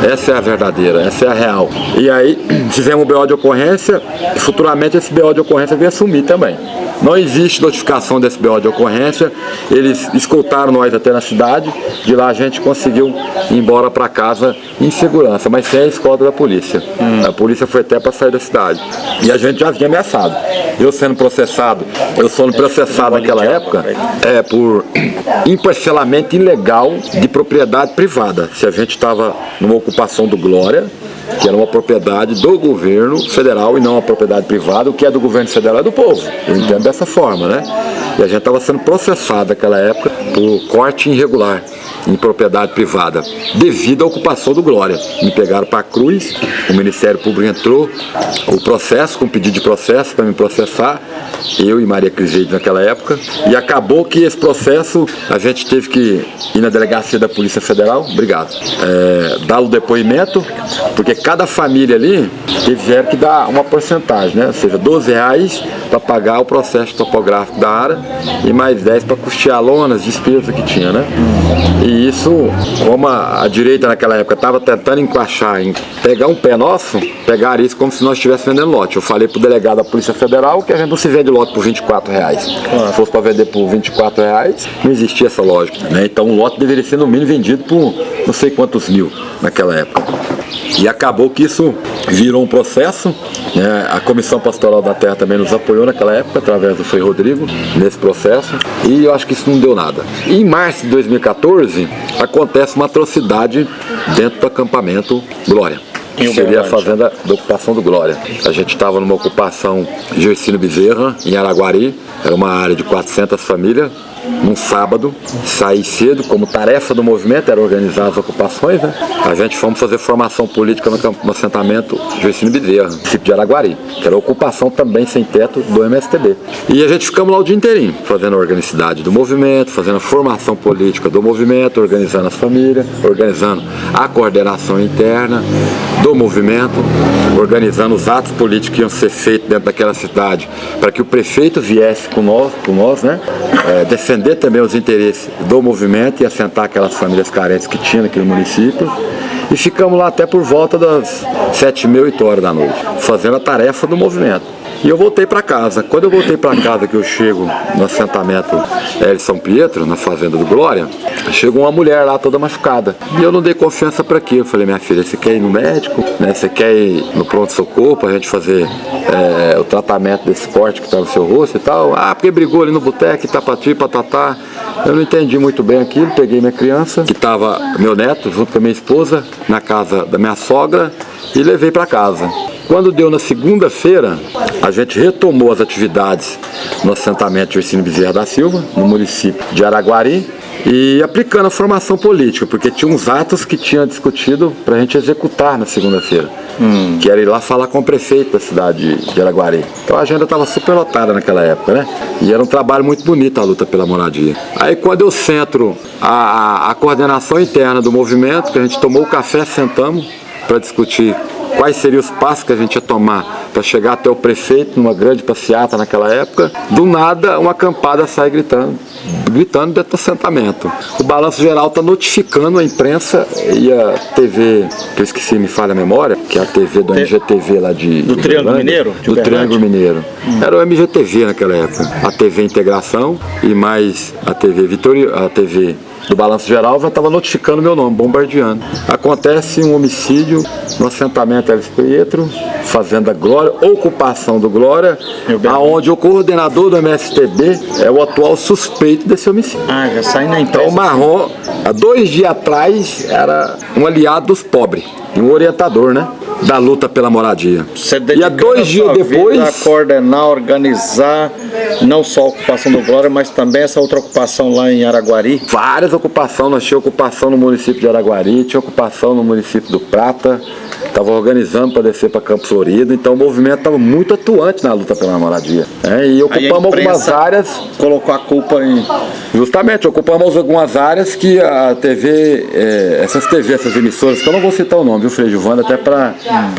Essa é a verdadeira, essa é a real. E aí fizemos um BO de ocorrência, e futuramente esse BO de ocorrência veio assumir também. Não existe notificação desse BO de ocorrência, eles escoltaram nós até na cidade, de lá a gente conseguiu ir embora para casa em segurança, mas sem a escolta da polícia. A polícia foi até para sair da cidade. E a gente já vinha ameaçado. Eu sendo processado naquela época por emparcelamento ilegal de propriedade privada. Se a gente estava numa ocupação do Glória, que era uma propriedade do governo federal e não uma propriedade privada, o que é do governo federal é do povo. Eu entendo dessa forma, né? E a gente estava sendo processado naquela época por corte irregular em propriedade privada, devido à ocupação do Glória. Me pegaram para a Cruz, o Ministério Público entrou o processo, com pedido de processo para me processar, eu e Maria Criseide naquela época, e acabou que esse processo a gente teve que ir na delegacia da Polícia Federal, dar o depoimento, porque cada família ali tiveram que dar uma porcentagem, né? Ou seja, R$12 para pagar o processo topográfico da área, e mais 10 para custear lonas, despesas que tinha, né? E isso, como a direita naquela época estava tentando encaixar em pegar um pé nosso, pegar isso como se nós estivéssemos vendendo lote. Eu falei pro delegado da Polícia Federal que a gente não se vende lote por R$24. Se fosse para vender por R$24, não existia essa lógica, né? Então o lote deveria ser no mínimo vendido por não sei quantos mil naquela época. E acabou que isso virou um processo, né? A Comissão Pastoral da Terra também nos apoiou naquela época, através do Frei Rodrigo, nesse processo, e eu acho que isso não deu nada. E em março de 2014, acontece uma atrocidade dentro do acampamento Glória, que seria a fazenda da ocupação do Glória. A gente estava numa ocupação Gercino Bezerra, em Araguari, era uma área de 400 famílias, num sábado, saí cedo, como tarefa do movimento, era organizar as ocupações, né? A gente fomos fazer formação política no assentamento Gercino Bezerra, município de Araguari, que era a ocupação também sem teto do MSTB. E a gente ficamos lá o dia inteirinho, fazendo a organicidade do movimento, fazendo a formação política do movimento, organizando as famílias, organizando a coordenação interna do movimento, organizando os atos políticos que iam ser feitos dentro daquela cidade, para que o prefeito viesse com nós, né? Defender também os interesses do movimento e assentar aquelas famílias carentes que tinha naquele município. E ficamos lá até por volta das 7h30, 8h da noite, fazendo a tarefa do movimento. E eu voltei para casa. Quando eu voltei para casa, que eu chego no assentamento de São Pietro, na fazenda do Glória, chegou uma mulher lá toda machucada. E eu não dei confiança para quê? Eu falei, minha filha, você quer ir no médico? Né? Você quer ir no pronto-socorro para a gente fazer o tratamento desse corte que está no seu rosto e tal? Ah, porque brigou ali no boteco, tapati, patatá. Eu não entendi muito bem aquilo, peguei minha criança, que estava meu neto, junto com a minha esposa, na casa da minha sogra, e levei para casa. Quando deu na segunda-feira, a gente retomou as atividades no assentamento Gercino Bezerra da Silva, no município de Araguari, e aplicando a formação política, porque tinha uns atos que tinha discutido para a gente executar na segunda-feira, que era ir lá falar com o prefeito da cidade de Araguari. Então a agenda estava super lotada naquela época, né? E era um trabalho muito bonito a luta pela moradia. Aí quando eu centro a coordenação interna do movimento, que a gente tomou o café, sentamos para discutir quais seriam os passos que a gente ia tomar para chegar até o prefeito numa grande passeata naquela época. Do nada, uma acampada sai gritando dentro do assentamento. O Balanço Geral está notificando a imprensa e a TV, que eu esqueci, me falha a memória, que é a TV do MGTV lá do Triângulo Mineiro? Do Triângulo Mineiro. Era o MGTV naquela época. A TV Integração e mais a TV Vitória, a TV do Balanço Geral já estava notificando meu nome, bombardeando. Acontece um homicídio no assentamento São Pietro, Fazenda Glória, ocupação do Glória, aonde o coordenador do MSTB é o atual suspeito desse homicídio. Ah, já sai na imprensa. Então o Marrom, há 2 dias atrás, era um aliado dos pobres, e um orientador, né? Da luta pela moradia. E há 2 dias depois, a coordenar, organizar não só a ocupação do Glória, mas também essa outra ocupação lá em Araguari. Várias ocupações, nós tínhamos ocupação no município de Araguari, tinha ocupação no município do Prata, estava organizando para descer para Campo Florido, então o movimento estava muito atuante na luta pela moradia. E ocupamos algumas áreas. Colocou a culpa em. Justamente, ocupamos algumas áreas que a TV, essas emissoras, que eu não vou citar o nome, viu, Frei Giovanni, até para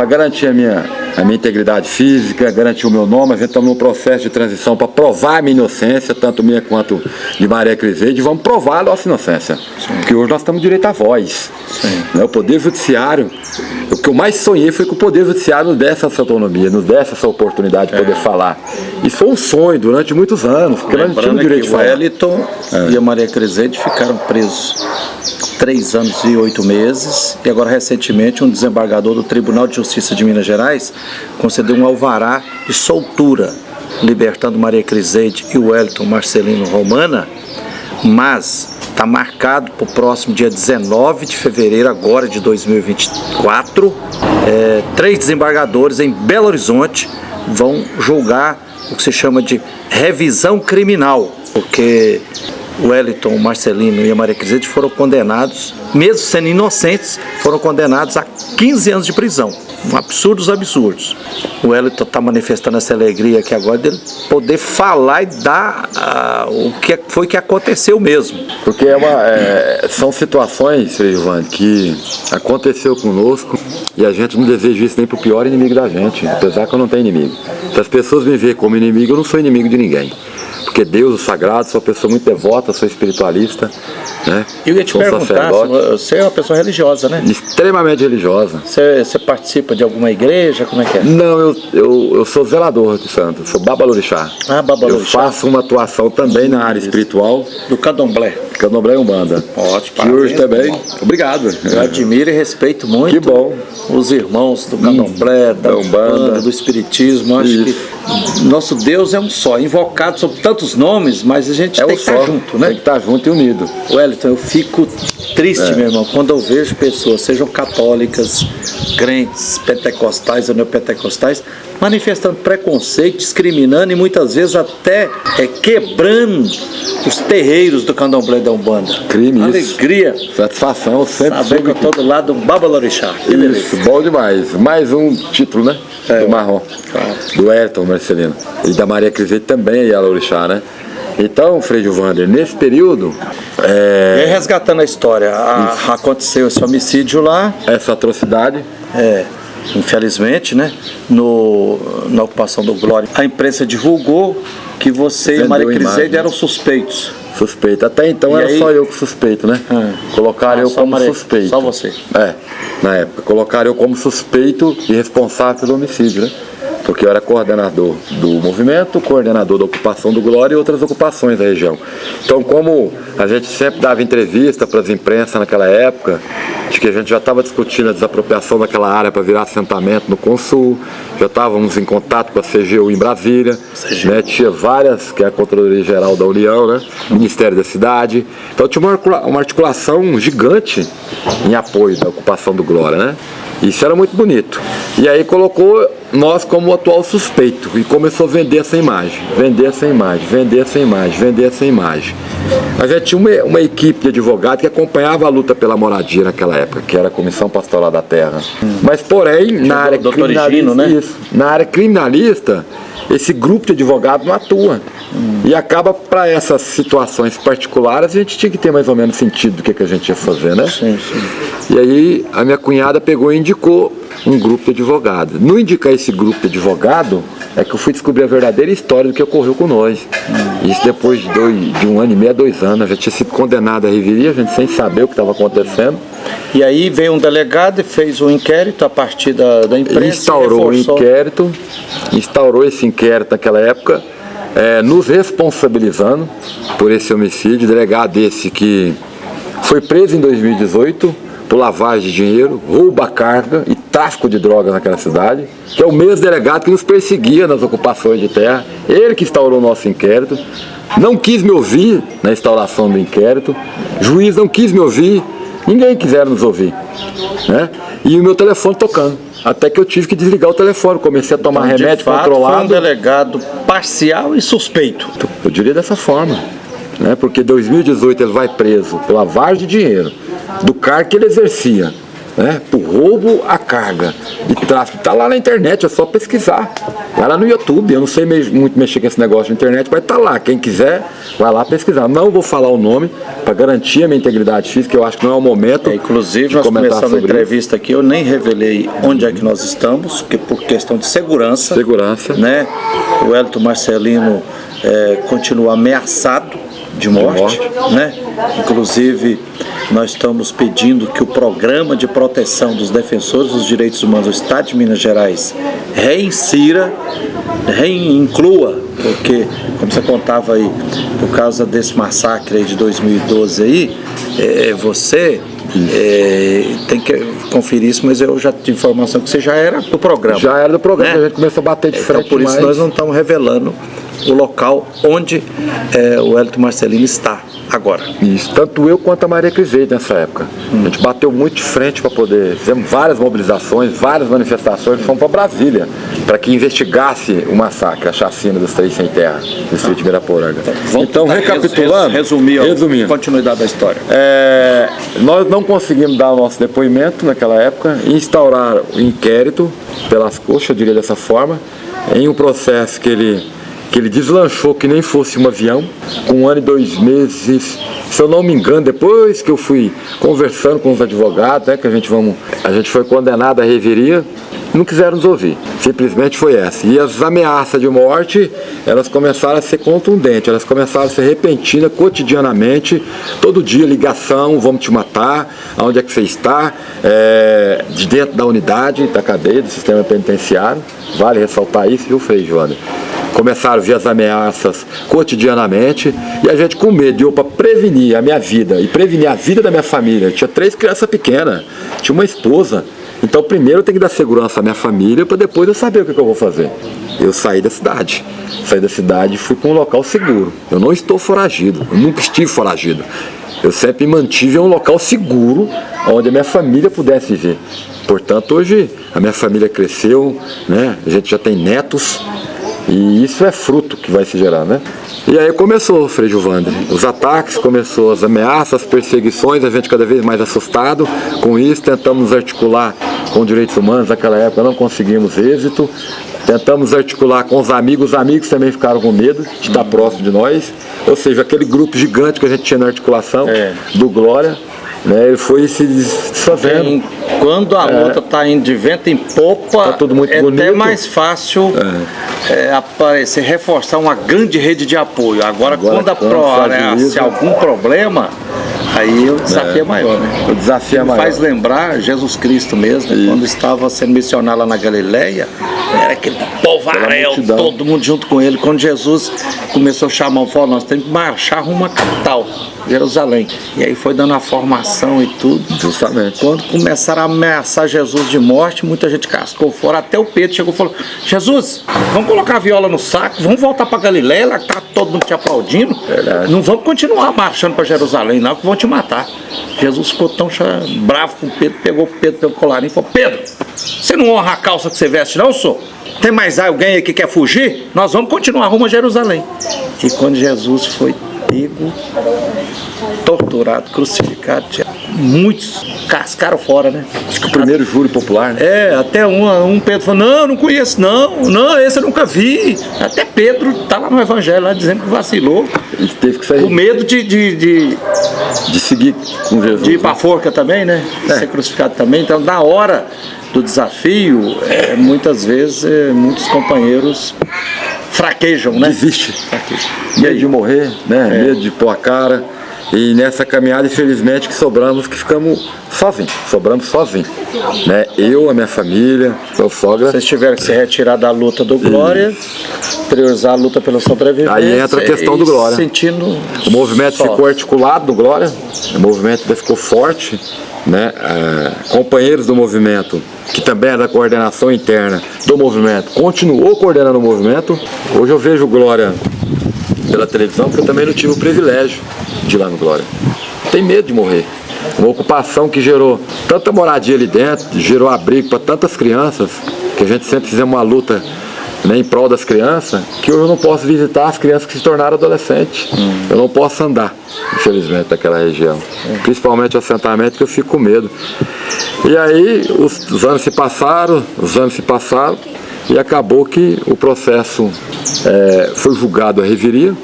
garantir a minha integridade física, garantir o meu nome. A gente está num processo de transição para provar a minha inocência, tanto minha quanto de Maria Criseide, e vamos provar a nossa inocência. Sim. Porque hoje nós temos direito à voz. Né? O Poder Judiciário, o que eu mais sonhei foi que o Poder Judiciário nos desse essa autonomia, nos desse essa oportunidade de poder falar. Isso foi um sonho durante muitos anos, porque nós não tínhamos direito de falar. O Wellington e a Maria Criseide ficaram presos 3 anos e 8 meses, e agora recentemente um desembargador do Tribunal de Justiça de Minas Gerais concedeu um alvará de soltura, libertando Maria Criseide e o Wellington Marcelino Romana, mas está marcado para o próximo dia 19 de fevereiro agora de 2024, 3 desembargadores em Belo Horizonte vão julgar o que se chama de revisão criminal, porque o Wellington, o Marcelino e a Maria Criseide foram condenados, mesmo sendo inocentes, foram condenados a 15 anos de prisão. Absurdos. O Wellington está manifestando essa alegria aqui agora dele poder falar e dar o que foi que aconteceu mesmo. Porque são situações, Giovanni, que aconteceu conosco e a gente não deseja isso nem pro pior inimigo da gente, apesar que eu não tenho inimigo. Se as pessoas me veem como inimigo, eu não sou inimigo de ninguém. Porque porque Deus, o sagrado, sou uma pessoa muito devota, sou espiritualista, né? Eu ia te Sou perguntar, sacerdote. você é uma pessoa religiosa, né? Extremamente religiosa. Você participa de alguma igreja? Como é que é? Não, eu sou zelador de santo, sou babalorixá. Ah, babalorixá. Eu faço uma atuação também na área espiritual, Do candomblé. candomblé e umbanda. Ótimo, Que hoje parabéns, também. irmão. Obrigado. Eu admiro e respeito muito. Que bom. Os irmãos do candomblé, da Umbanda, do Espiritismo. Eu acho que nosso Deus é um só, invocado sob tantos nomes, mas a gente tem que estar junto, né? Tem que estar junto e unido. Wellington, eu fico triste, meu irmão, quando eu vejo pessoas, sejam católicas, crentes, pentecostais ou neopentecostais, manifestando preconceito, discriminando e muitas vezes até quebrando os terreiros do candomblé da Umbanda. Crime, Alegria. Satisfação, sempre Saber que eu tô do lado do babalorixá. Que beleza. Isso, bom demais. Mais um título, né? Do Marrom. Claro. Do Ayrton Marcelino. E da Maria Crisete também, aí a Lorixá, né? Então, Frei Gilvander, nesse período, E aí, resgatando a história, aconteceu esse homicídio lá, essa atrocidade, infelizmente, né? Na ocupação do Glória. A imprensa divulgou que você e a Vendeu Maria a Crisete imagem. eram suspeitos. suspeito. Até então E era aí? só eu que suspeito, né? Colocaram eu Só como Maria- suspeito. Só você. Na época. Colocaram eu como suspeito e responsável pelo homicídio, né? Porque eu era coordenador do movimento, coordenador da ocupação do Glória e outras ocupações da região. Então, como a gente sempre dava entrevista para as imprensas naquela época, de que a gente já estava discutindo a desapropriação daquela área para virar assentamento no Consul, já estávamos em contato com a CGU em Brasília, né? Tinha várias, que é a Controladoria Geral da União, né? Ministério da Cidade. Então tinha uma articulação gigante em apoio da ocupação do Glória, né? Isso era muito bonito. E aí colocou nós como atual suspeito e começou a vender essa imagem, vender essa imagem, vender essa imagem, vender essa imagem. A gente tinha uma equipe de advogados que acompanhava a luta pela moradia naquela época, que era a Comissão Pastoral da Terra. Mas, porém, na área criminalista, né? na área criminalista, esse grupo de advogados não atua. E acaba, para essas situações particulares, a gente tinha que ter mais ou menos sentido do que a gente ia fazer, né? Sim, sim. E aí a minha cunhada pegou e indicou um grupo de advogados. No indicar esse grupo de advogado, é que eu fui descobrir a verdadeira história do que ocorreu com nós. Isso depois de 1 ano e meio a 2 anos. A gente tinha sido condenado à revelia, a gente sem saber o que estava acontecendo. E aí veio um delegado e fez um inquérito a partir da imprensa. Instaurou o inquérito, instaurou esse inquérito naquela época, nos responsabilizando por esse homicídio. Delegado esse que foi preso em 2018 por lavagem de dinheiro, roubo à carga e tráfico de drogas naquela cidade, que é o mesmo delegado que nos perseguia nas ocupações de terra. Ele que instaurou o nosso inquérito, não quis me ouvir na instauração do inquérito, juiz não quis me ouvir, ninguém quiser nos ouvir, né? E o meu telefone tocando, até que eu tive que desligar o telefone, comecei a tomar remédio de fato, controlado. Foi um delegado parcial e suspeito. Eu diria dessa forma, né? Porque em 2018 ele vai preso por lavagem de dinheiro do cargo que ele exercia, né? Por roubo à carga e tráfico. Está lá na internet, é só pesquisar. Vai lá no YouTube, eu não sei muito mexer com esse negócio de internet, mas está lá. Quem quiser, vai lá pesquisar. Não vou falar o nome para garantir a minha integridade física, eu acho que não é o momento. Inclusive, de nós comentar começamos a sobre entrevista aqui, eu nem revelei onde é que nós estamos, que por questão de segurança. Segurança. Né? O Wellington Marcelino continua ameaçado de morte, né? Inclusive, nós estamos pedindo que o Programa de Proteção dos Defensores dos Direitos Humanos do Estado de Minas Gerais reinclua, porque, como você contava aí, por causa desse massacre aí de 2012 aí, você tem que conferir isso, mas eu já tive informação que você já era do programa. Já era do programa, né? A gente começou a bater de frente. Então, por isso nós não estamos revelando o local onde o Wellington Marcelino está agora. Isso, tanto eu quanto a Maria Crisete nessa época. A gente bateu muito de frente para poder, fizemos várias mobilizações, várias manifestações, fomos para Brasília, para que investigasse o massacre, a chacina dos 3 sem terra, do distrito de Miraporanga. Então, recapitulando, resumindo, continuidade da história. Nós não conseguimos dar o nosso depoimento naquela época, instaurar o inquérito pelas coxas, eu diria dessa forma, em um processo que ele deslanchou que nem fosse um avião, com 1 ano e 2 meses, se eu não me engano, depois que eu fui conversando com os advogados, né, que a gente foi condenado à reveria, não quiseram nos ouvir. Simplesmente foi essa. E as ameaças de morte, elas começaram a ser contundentes, elas começaram a ser repentinas, cotidianamente, todo dia ligação, vamos te matar, aonde é que você está, de dentro da unidade, da cadeia, do sistema penitenciário, vale ressaltar isso, viu, Frei Joana? Começaram a ver as ameaças cotidianamente e a gente com medo, eu para prevenir a minha vida e prevenir a vida da minha família. Eu tinha 3 crianças pequenas, tinha uma esposa. Então primeiro eu tenho que dar segurança à minha família para depois eu saber o que eu vou fazer. Eu saí da cidade e fui para um local seguro. Eu não estou foragido, eu nunca estive foragido. Eu sempre me mantive em um local seguro onde a minha família pudesse viver. Portanto, hoje a minha família cresceu, né? A gente já tem netos. E isso é fruto que vai se gerar, né? E aí começou, Frei Gilvandre, os ataques, começou as ameaças, as perseguições, a gente cada vez mais assustado com isso, tentamos nos articular com direitos humanos, naquela época não conseguimos êxito, tentamos articular com os amigos também ficaram com medo de estar próximo de nós, ou seja, aquele grupo gigante que a gente tinha na articulação do Glória, né, ele foi se desfazendo. Quando a luta está indo de vento em popa, tá tudo muito é bonito. até mais fácil aparecer, reforçar uma grande rede de apoio. Agora quando aparece algum problema, aí o desafio é maior, né? O desafio é maior. Faz lembrar Jesus Cristo mesmo, né? Quando estava sendo missionário lá na Galileia, era aquele povaréu, todo mundo junto com ele. Quando Jesus começou a chamar, falou, nós temos que marchar rumo à capital, Jerusalém. E aí foi dando a formação e tudo. Justamente. Quando começaram a ameaçar Jesus de morte, muita gente cascou fora. Até o Pedro chegou e falou, Jesus, vamos colocar a viola no saco, vamos voltar para Galileia, lá que tá todo mundo te aplaudindo. Verdade. Não vamos continuar marchando para Jerusalém, não, que vão te matar. Jesus ficou tão bravo com Pedro, pegou Pedro pelo colarinho e falou, Pedro, você não honra a calça que você veste não, senhor? Tem mais alguém aí que quer fugir? Nós vamos continuar rumo a Jerusalém. E quando Jesus foi pego, torturado, crucificado, muitos cascaram fora, né? Acho que o primeiro júri popular, né? Até um Pedro falou, não conheço não, esse eu nunca vi. Até Pedro tá lá no Evangelho, lá dizendo que vacilou. Ele teve que sair. Com medo de seguir com Jesus. De ir pra forca também, né? De ser crucificado também. Então, na hora do desafio, muitas vezes, muitos companheiros fraquejam, né? Desiste. Medo de morrer, né? Medo de pôr a cara. E nessa caminhada, infelizmente, que ficamos sozinhos, né? Eu, a minha família, meu sogra. Vocês tiveram que se retirar da luta do Glória, priorizar a luta pela sobrevivência. Aí entra a questão do Glória. O movimento ficou articulado no Glória, o movimento ficou forte, né? Companheiros do movimento, que também é da coordenação interna do movimento, continuou coordenando o movimento. Hoje eu vejo o Glória pela televisão, porque eu também não tive o privilégio de ir lá no Glória. Tem medo de morrer. Uma ocupação que gerou tanta moradia ali dentro, gerou abrigo para tantas crianças, que a gente sempre fizemos uma luta, né, em prol das crianças, que hoje eu não posso visitar as crianças que se tornaram adolescentes. Eu não posso andar, infelizmente, daquela região. Principalmente o assentamento, que eu fico com medo. E aí os anos se passaram, e acabou que o processo foi julgado à reveria.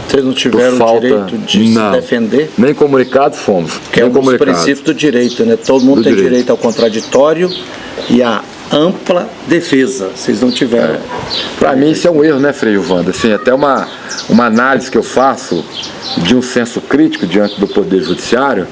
Vocês não tiveram o direito de se defender? Nem comunicados fomos. Que é um dos princípios do direito, né? Todo mundo tem direito ao contraditório e à ampla defesa. Vocês não tiveram. Para mim isso é um erro, né, Frei Gilvandre? Assim, até uma análise que eu faço de um senso crítico diante do Poder Judiciário.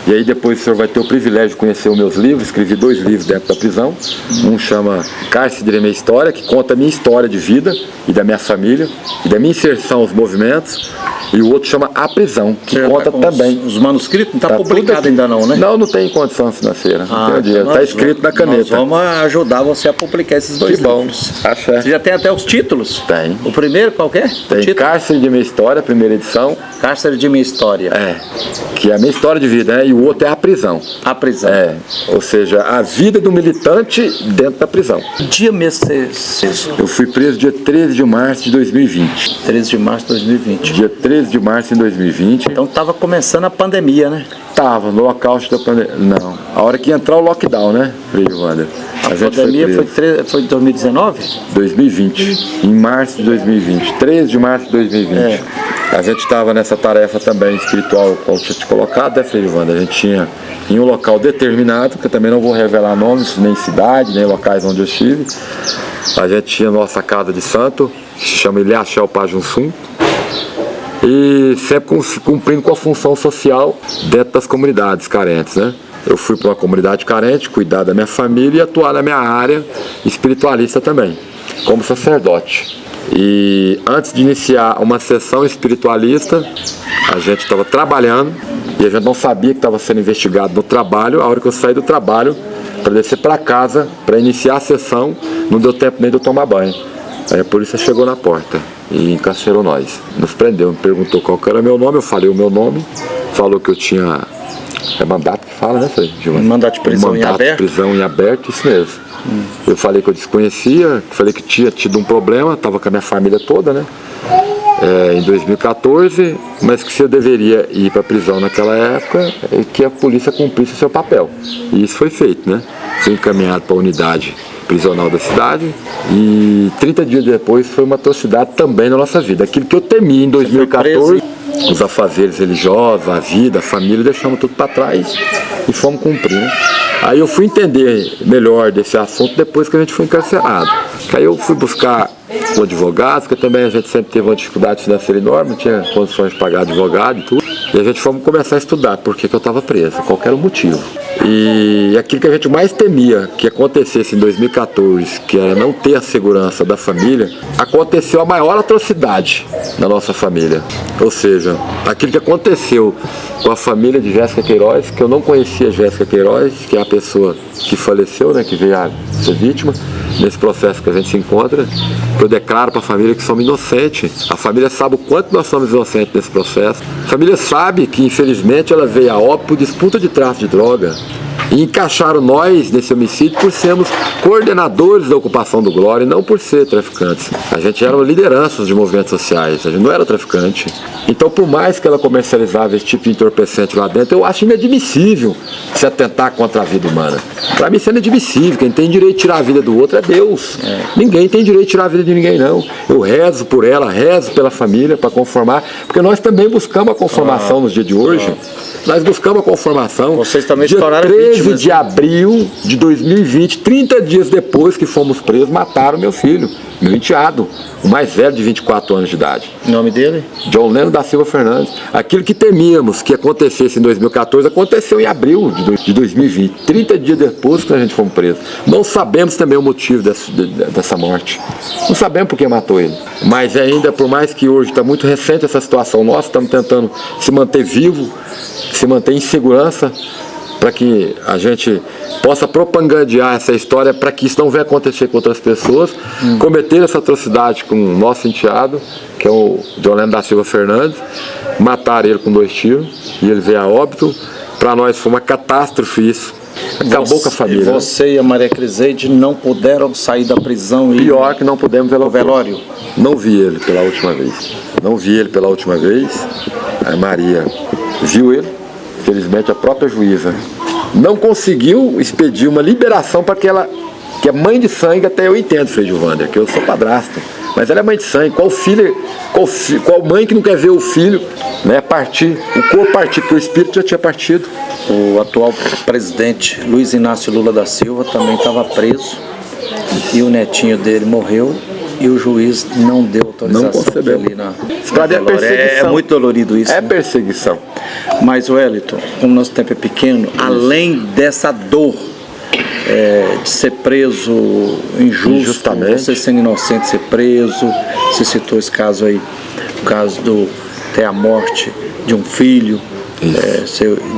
E aí depois o senhor vai ter o privilégio de conhecer os meus livros. Escrevi 2 livros dentro da prisão. Um chama Cárcere de Minha História, que conta a minha história de vida e da minha família e da minha inserção aos movimentos. E o outro chama A Prisão, que conta também. Os manuscritos não está publicado ainda não, né? Não tem condição financeira. Está escrito na caneta. Nós vamos ajudar você a publicar esses 2 livros. Você já tem até os títulos? Tem. O primeiro qual que é? Tem Cárcere de Minha História, primeira edição. Cárcere de Minha História. Que é a minha história de vida, né? E o outro é A Prisão. A Prisão. Ou seja, a vida do militante dentro da prisão. Que dia mesmo você... Eu fui preso dia 13 de março de 2020. 13 de março de 2020. Dia 13 de março de 2020. Então estava começando a pandemia, né? Tava, no local da pandemia. Não, a hora que entrar o lockdown, né, Frei Gilvandre? A pandemia foi em 2019? 2020, em março de 2020, 13 de março de 2020. A gente estava nessa tarefa também espiritual, como eu tinha te colocado, né, Frei Giovanni? A gente tinha em um local determinado, que eu também não vou revelar nomes, nem cidade, nem locais onde eu estive. A gente tinha nossa casa de santo, que se chama Ilhaxel Pajunsum, e sempre cumprindo com a função social dentro das comunidades carentes, né? Eu fui para uma comunidade carente, cuidar da minha família e atuar na minha área espiritualista também, como sacerdote. E antes de iniciar uma sessão espiritualista, a gente estava trabalhando e a gente não sabia que estava sendo investigado no trabalho. A hora que eu saí do trabalho para descer para casa, para iniciar a sessão, não deu tempo nem de eu tomar banho. Aí a polícia chegou na porta e encarcerou nós. Nos prendeu, me perguntou qual que era meu nome, eu falei o meu nome, falou que eu tinha... É mandato que fala, né, Frei Giovanni? Mandato de prisão em aberto? Mandato de prisão em aberto, isso mesmo. Eu falei que eu desconhecia, falei que tinha tido um problema, estava com a minha família toda, né? Em 2014, mas que se eu deveria ir para a prisão naquela época, que a polícia cumprisse o seu papel. E isso foi feito, né? Fui encaminhado para a unidade prisional da cidade e 30 dias depois foi uma atrocidade também na nossa vida. Aquilo que eu temia em 2014, os afazeres religiosos, a vida, a família, deixamos tudo para trás e fomos cumprir, né? Aí eu fui entender melhor desse assunto depois que a gente foi encarcerado. Aí eu fui buscar um advogado, porque também a gente sempre teve uma dificuldade financeira enorme, não tinha condições de pagar advogado e tudo. E a gente fomos começar a estudar por que eu estava preso, qual era o motivo. E aquilo que a gente mais temia que acontecesse em 2014, que era não ter a segurança da família, aconteceu a maior atrocidade na nossa família. Ou seja, aquilo que aconteceu com a família de Jéssica Queiroz, que eu não conhecia Jéssica Queiroz, que é a pessoa que faleceu, né, que veio a ser vítima nesse processo que a gente se encontra, que eu declaro para a família que somos inocentes. A família sabe o quanto nós somos inocentes nesse processo. A família sabe que, infelizmente, ela veio a óbito por disputa de tráfico de droga. E encaixaram nós nesse homicídio por sermos coordenadores da ocupação do Glória e não por ser traficantes. A gente era lideranças de movimentos sociais, a gente não era traficante. Então, por mais que ela comercializava esse tipo de entorpecente lá dentro, eu acho inadmissível se atentar contra a vida humana. Para mim isso é inadmissível. Quem tem direito de tirar a vida do outro é Deus. Ninguém tem direito de tirar a vida de ninguém, não. Eu rezo por ela, rezo pela família para conformar, porque nós também buscamos a conformação nos dias de hoje. Nós buscamos a conformação. Vocês também dia estouraram 13 de abril de 2020, 30 dias depois que fomos presos, mataram meu filho, meu enteado, o mais velho de 24 anos de idade. O nome dele? John Leno da Silva Fernandes. Aquilo que temíamos que acontecesse em 2014, aconteceu em abril de 2020, 30 dias depois que a gente fomos presos. Não sabemos também o motivo dessa morte. Não sabemos por que matou ele. Mas ainda, por mais que hoje está muito recente essa situação nossa, estamos tentando se manter vivo, se manter em segurança, para que a gente possa propagandear essa história, para que isso não venha acontecer com outras pessoas, cometer essa atrocidade com o nosso enteado, que é o John Leno da Silva Fernandes, matar ele com 2 tiros, e ele veio a óbito. Para nós foi uma catástrofe isso. Acabou com a família. Você e a Maria Criseide não puderam sair da prisão? Pior que não pudemos ver o velório. Não vi ele pela última vez. Não vi ele pela última vez. A Maria viu ele. Infelizmente a própria juíza não conseguiu expedir uma liberação para que ela, que é mãe de sangue, até eu entendo, Frei Giovanni, que eu sou padrasto, mas ela é mãe de sangue. Qual mãe que não quer ver o filho, né, partir, o corpo partir, porque o espírito já tinha partido? O atual presidente Luiz Inácio Lula da Silva também estava preso e o netinho dele morreu. E o juiz não deu autorização. Não concedeu. Ali na perseguição. É muito dolorido isso. É, né? perseguição. Mas, Wellington, como nosso tempo é pequeno, além dessa dor de ser preso injustamente, você sendo inocente ser preso, você citou esse caso aí, o caso do até a morte de um filho,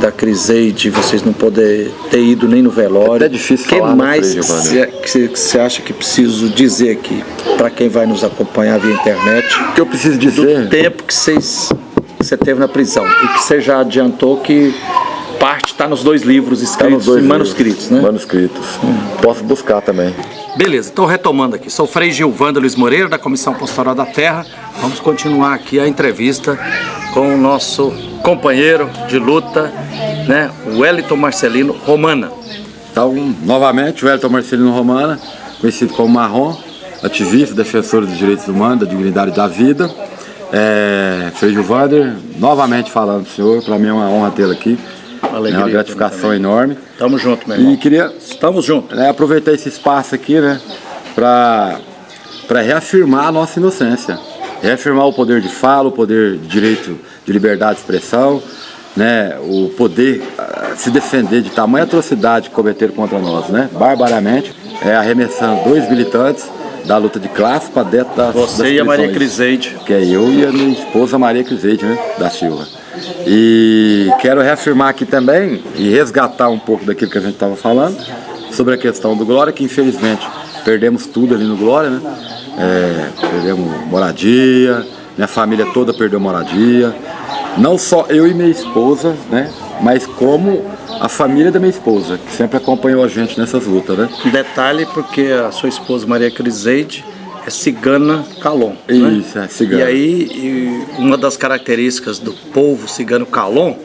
da Criseide, vocês não poder ter ido nem no velório. É até difícil falar. O que mais que você acha que preciso dizer aqui para quem vai nos acompanhar via internet? O que eu preciso dizer? Do tempo que você teve na prisão e que você já adiantou que parte está nos 2 livros escritos e manuscritos, né? Manuscritos. Posso buscar também. Beleza, então retomando aqui, sou Frei Gilvando Luiz Moreira, da Comissão Pastoral da Terra. Vamos continuar aqui a entrevista com o nosso companheiro de luta, né, o Wellington Marcelino Romana. Então, novamente, o Wellington Marcelino Romana, conhecido como Marrom, ativista, defensor dos direitos humanos, da dignidade da vida. Frei Gilvander, novamente falando pro senhor, para mim é uma honra tê-lo aqui. Alegria, é uma gratificação enorme. Tamo junto, meu irmão. E queria Estamos juntos. aproveitar esse espaço aqui, né, para reafirmar a nossa inocência, reafirmar o poder de fala, o poder de direito de liberdade de expressão, né, o poder se defender de tamanha atrocidade que cometeram contra nós, né, barbaramente, arremessando 2 militantes da luta de classe para dentro das Você e a Maria Criseide. Que é eu e a minha esposa Maria Criseide, né, da Silva. E quero reafirmar aqui também e resgatar um pouco daquilo que a gente estava falando sobre a questão do Glória, que infelizmente perdemos tudo ali no Glória, né? Perdemos moradia, minha família toda perdeu moradia, não só eu e minha esposa, né? Mas como a família da minha esposa, que sempre acompanhou a gente nessas lutas, né? Detalhe, porque a sua esposa Maria Criseide é cigana Calon. Isso, né? é cigana. E aí, uma das características do povo cigano Calon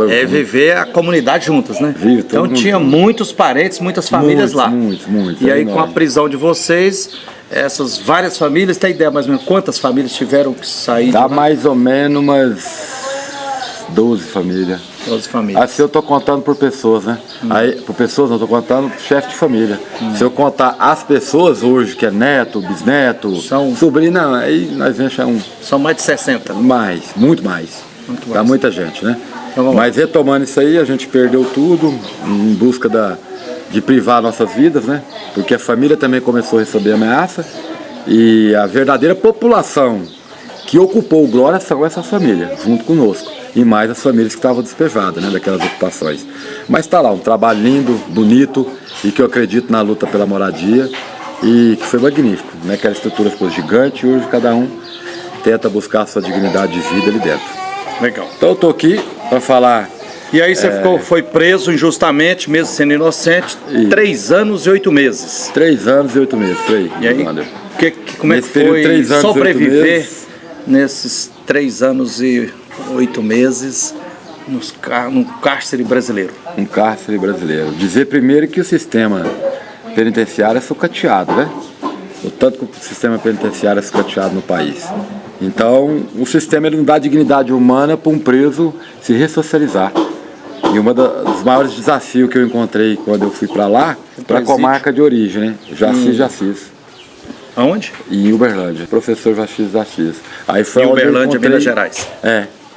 é viver a comunidade juntas, né? Vive, então todo tinha mundo. muitos parentes, muitas famílias lá. Muitos. E aí, com a prisão de vocês, essas várias famílias, tem ideia mais ou menos quantas famílias tiveram que sair? Dá mais ou menos umas 12 famílias. 12 famílias. Assim eu tô contando por pessoas, né? Aí, por pessoas, não tô contando chefe de família. Se eu contar as pessoas hoje, que é neto, bisneto, sobrinho, não, aí nós vemos São mais de 60. muito mais. Dá muita gente, né? Então, mas retomando isso aí, a gente perdeu tudo em busca de privar nossas vidas, né? Porque a família também começou a receber ameaça e a verdadeira população que ocupou o Glória são essas famílias, junto conosco. E mais as famílias que estavam despejadas, né, daquelas ocupações. Mas está lá, um trabalho lindo, bonito, e que eu acredito na luta pela moradia, e que foi magnífico, né? Aquela estrutura ficou gigante, e hoje cada um tenta buscar a sua dignidade de vida ali dentro. Legal. Então eu estou aqui para falar... E aí você foi preso injustamente, mesmo sendo inocente, 3 anos e 8 meses. 3 anos e 8 meses, foi aí. E aí, como é que foi sobreviver nesses 3 anos e 8 meses num cárcere brasileiro? Um cárcere brasileiro. Dizer primeiro que o sistema penitenciário é sucateado, né? O tanto que o sistema penitenciário é sucateado no país. Então, o sistema ele não dá dignidade humana para um preso se ressocializar. E um dos maiores desafios que eu encontrei quando eu fui para lá, para a comarca de origem, né? Jacis. Aonde? Em Uberlândia. Professor Jacis. Aí foi em Uberlândia, Minas Gerais.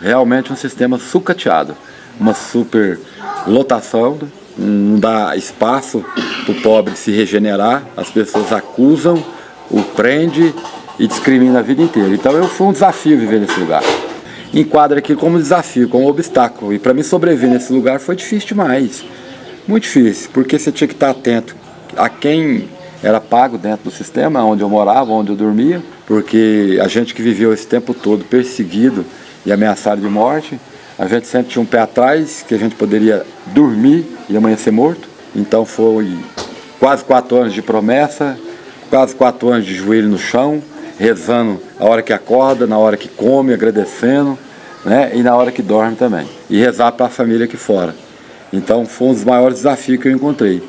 Realmente um sistema sucateado. Uma super lotação, não dá espaço para o pobre se regenerar. As pessoas acusam, o prende e discrimina a vida inteira. Então foi um desafio viver nesse lugar. Enquadra aquilo como desafio, como obstáculo. E para mim sobreviver nesse lugar foi difícil demais. Muito difícil, porque você tinha que estar atento a quem era pago dentro do sistema, onde eu morava, onde eu dormia, porque a gente que viveu esse tempo todo perseguido e ameaçado de morte, a gente sempre tinha um pé atrás, que a gente poderia dormir e amanhecer morto. Então foi quase 4 anos de promessa, quase 4 anos de joelho no chão, rezando a hora que acorda, na hora que come, agradecendo, né? E na hora que dorme também. E rezar para a família aqui fora. Então foi um dos maiores desafios que eu encontrei,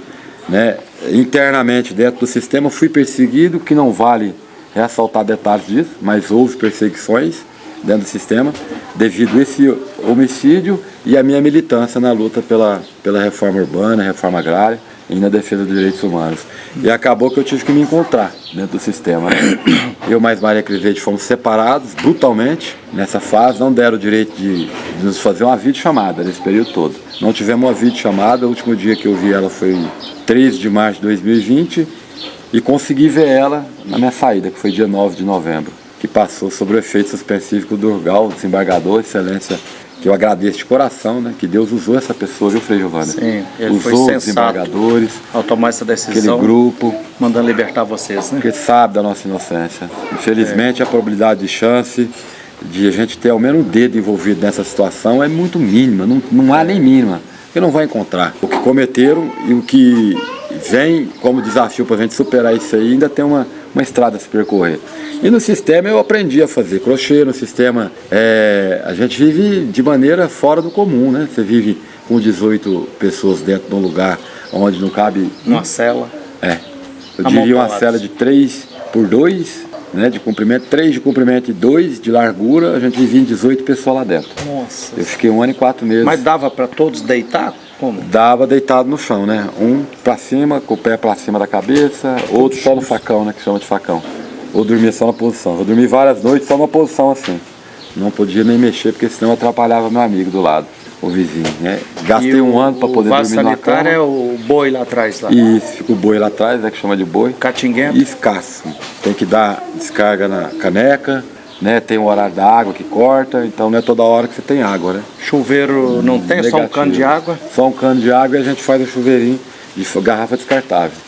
né? Internamente dentro do sistema fui perseguido, que não vale ressaltar detalhes disso, mas houve perseguições dentro do sistema devido a esse homicídio e a minha militância na luta pela reforma urbana, reforma agrária e na defesa dos direitos humanos. E acabou que eu tive que me encontrar dentro do sistema. Eu mais Maria Criseide fomos separados brutalmente nessa fase, não deram o direito de nos fazer uma videochamada nesse período todo. Não tivemos uma videochamada, o último dia que eu vi ela foi 13 de março de 2020 e consegui ver ela na minha saída, que foi dia 9 de novembro, que passou sobre o efeito suspensivo do Durgal, desembargador, excelência, que eu agradeço de coração, né? Que Deus usou essa pessoa, viu, Frei Giovanni? Sim, ele usou foi sensato os desembargadores, ao tomar essa decisão, aquele grupo, mandando libertar vocês, né? Porque sabe da nossa inocência. Infelizmente, a probabilidade de chance de a gente ter ao menos um dedo envolvido nessa situação é muito mínima, não há nem mínima, porque não vai encontrar. O que cometeram e o que vem como desafio para a gente superar isso aí, ainda tem uma estrada a se percorrer. E no sistema eu aprendi a fazer crochê, no sistema a gente vive de maneira fora do comum, né? Você vive com 18 pessoas dentro de um lugar onde não cabe... Uma cela. Eu diria uma cela de 3 por 2, né, de comprimento, 3 de comprimento e 2 de largura, a gente vivia em 18 pessoas lá dentro. Nossa. Eu fiquei 1 ano e 4 meses. Mas dava para todos deitar? Como? Dava deitado no chão, né? Um pra cima, com o pé pra cima da cabeça, outro só no facão, né? Que chama de facão. Ou dormia só na posição. Eu dormi várias noites só numa posição assim. Não podia nem mexer, porque senão eu atrapalhava meu amigo do lado, o vizinho, né? Gastei um ano para poder dormir numa cama. O vaso sanitário é o boi lá atrás? Lá. Isso, fica o boi lá atrás, né? Que chama de boi. Catinguento. E escasso. Tem que dar descarga na caneca, né? Tem o horário da água que corta, então não é toda hora que você tem água, né? Chuveiro não tem, negativo. Só um cano de água? Só um cano de água e a gente faz o chuveirinho de garrafa descartável.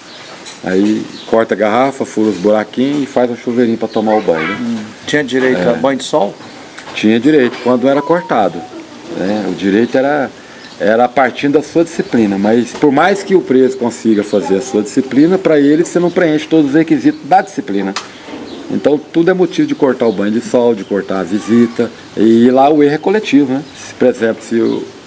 Aí corta a garrafa, fura os buraquinhos e faz o chuveirinho para tomar o banho. Né? Tinha direito a banho de sol? Tinha direito, quando era cortado. Né? O direito era partindo da sua disciplina, mas por mais que o preso consiga fazer a sua disciplina, para ele você não preenche todos os requisitos da disciplina. Então tudo é motivo de cortar o banho de sol, de cortar a visita, e lá o erro é coletivo, né? Por exemplo, se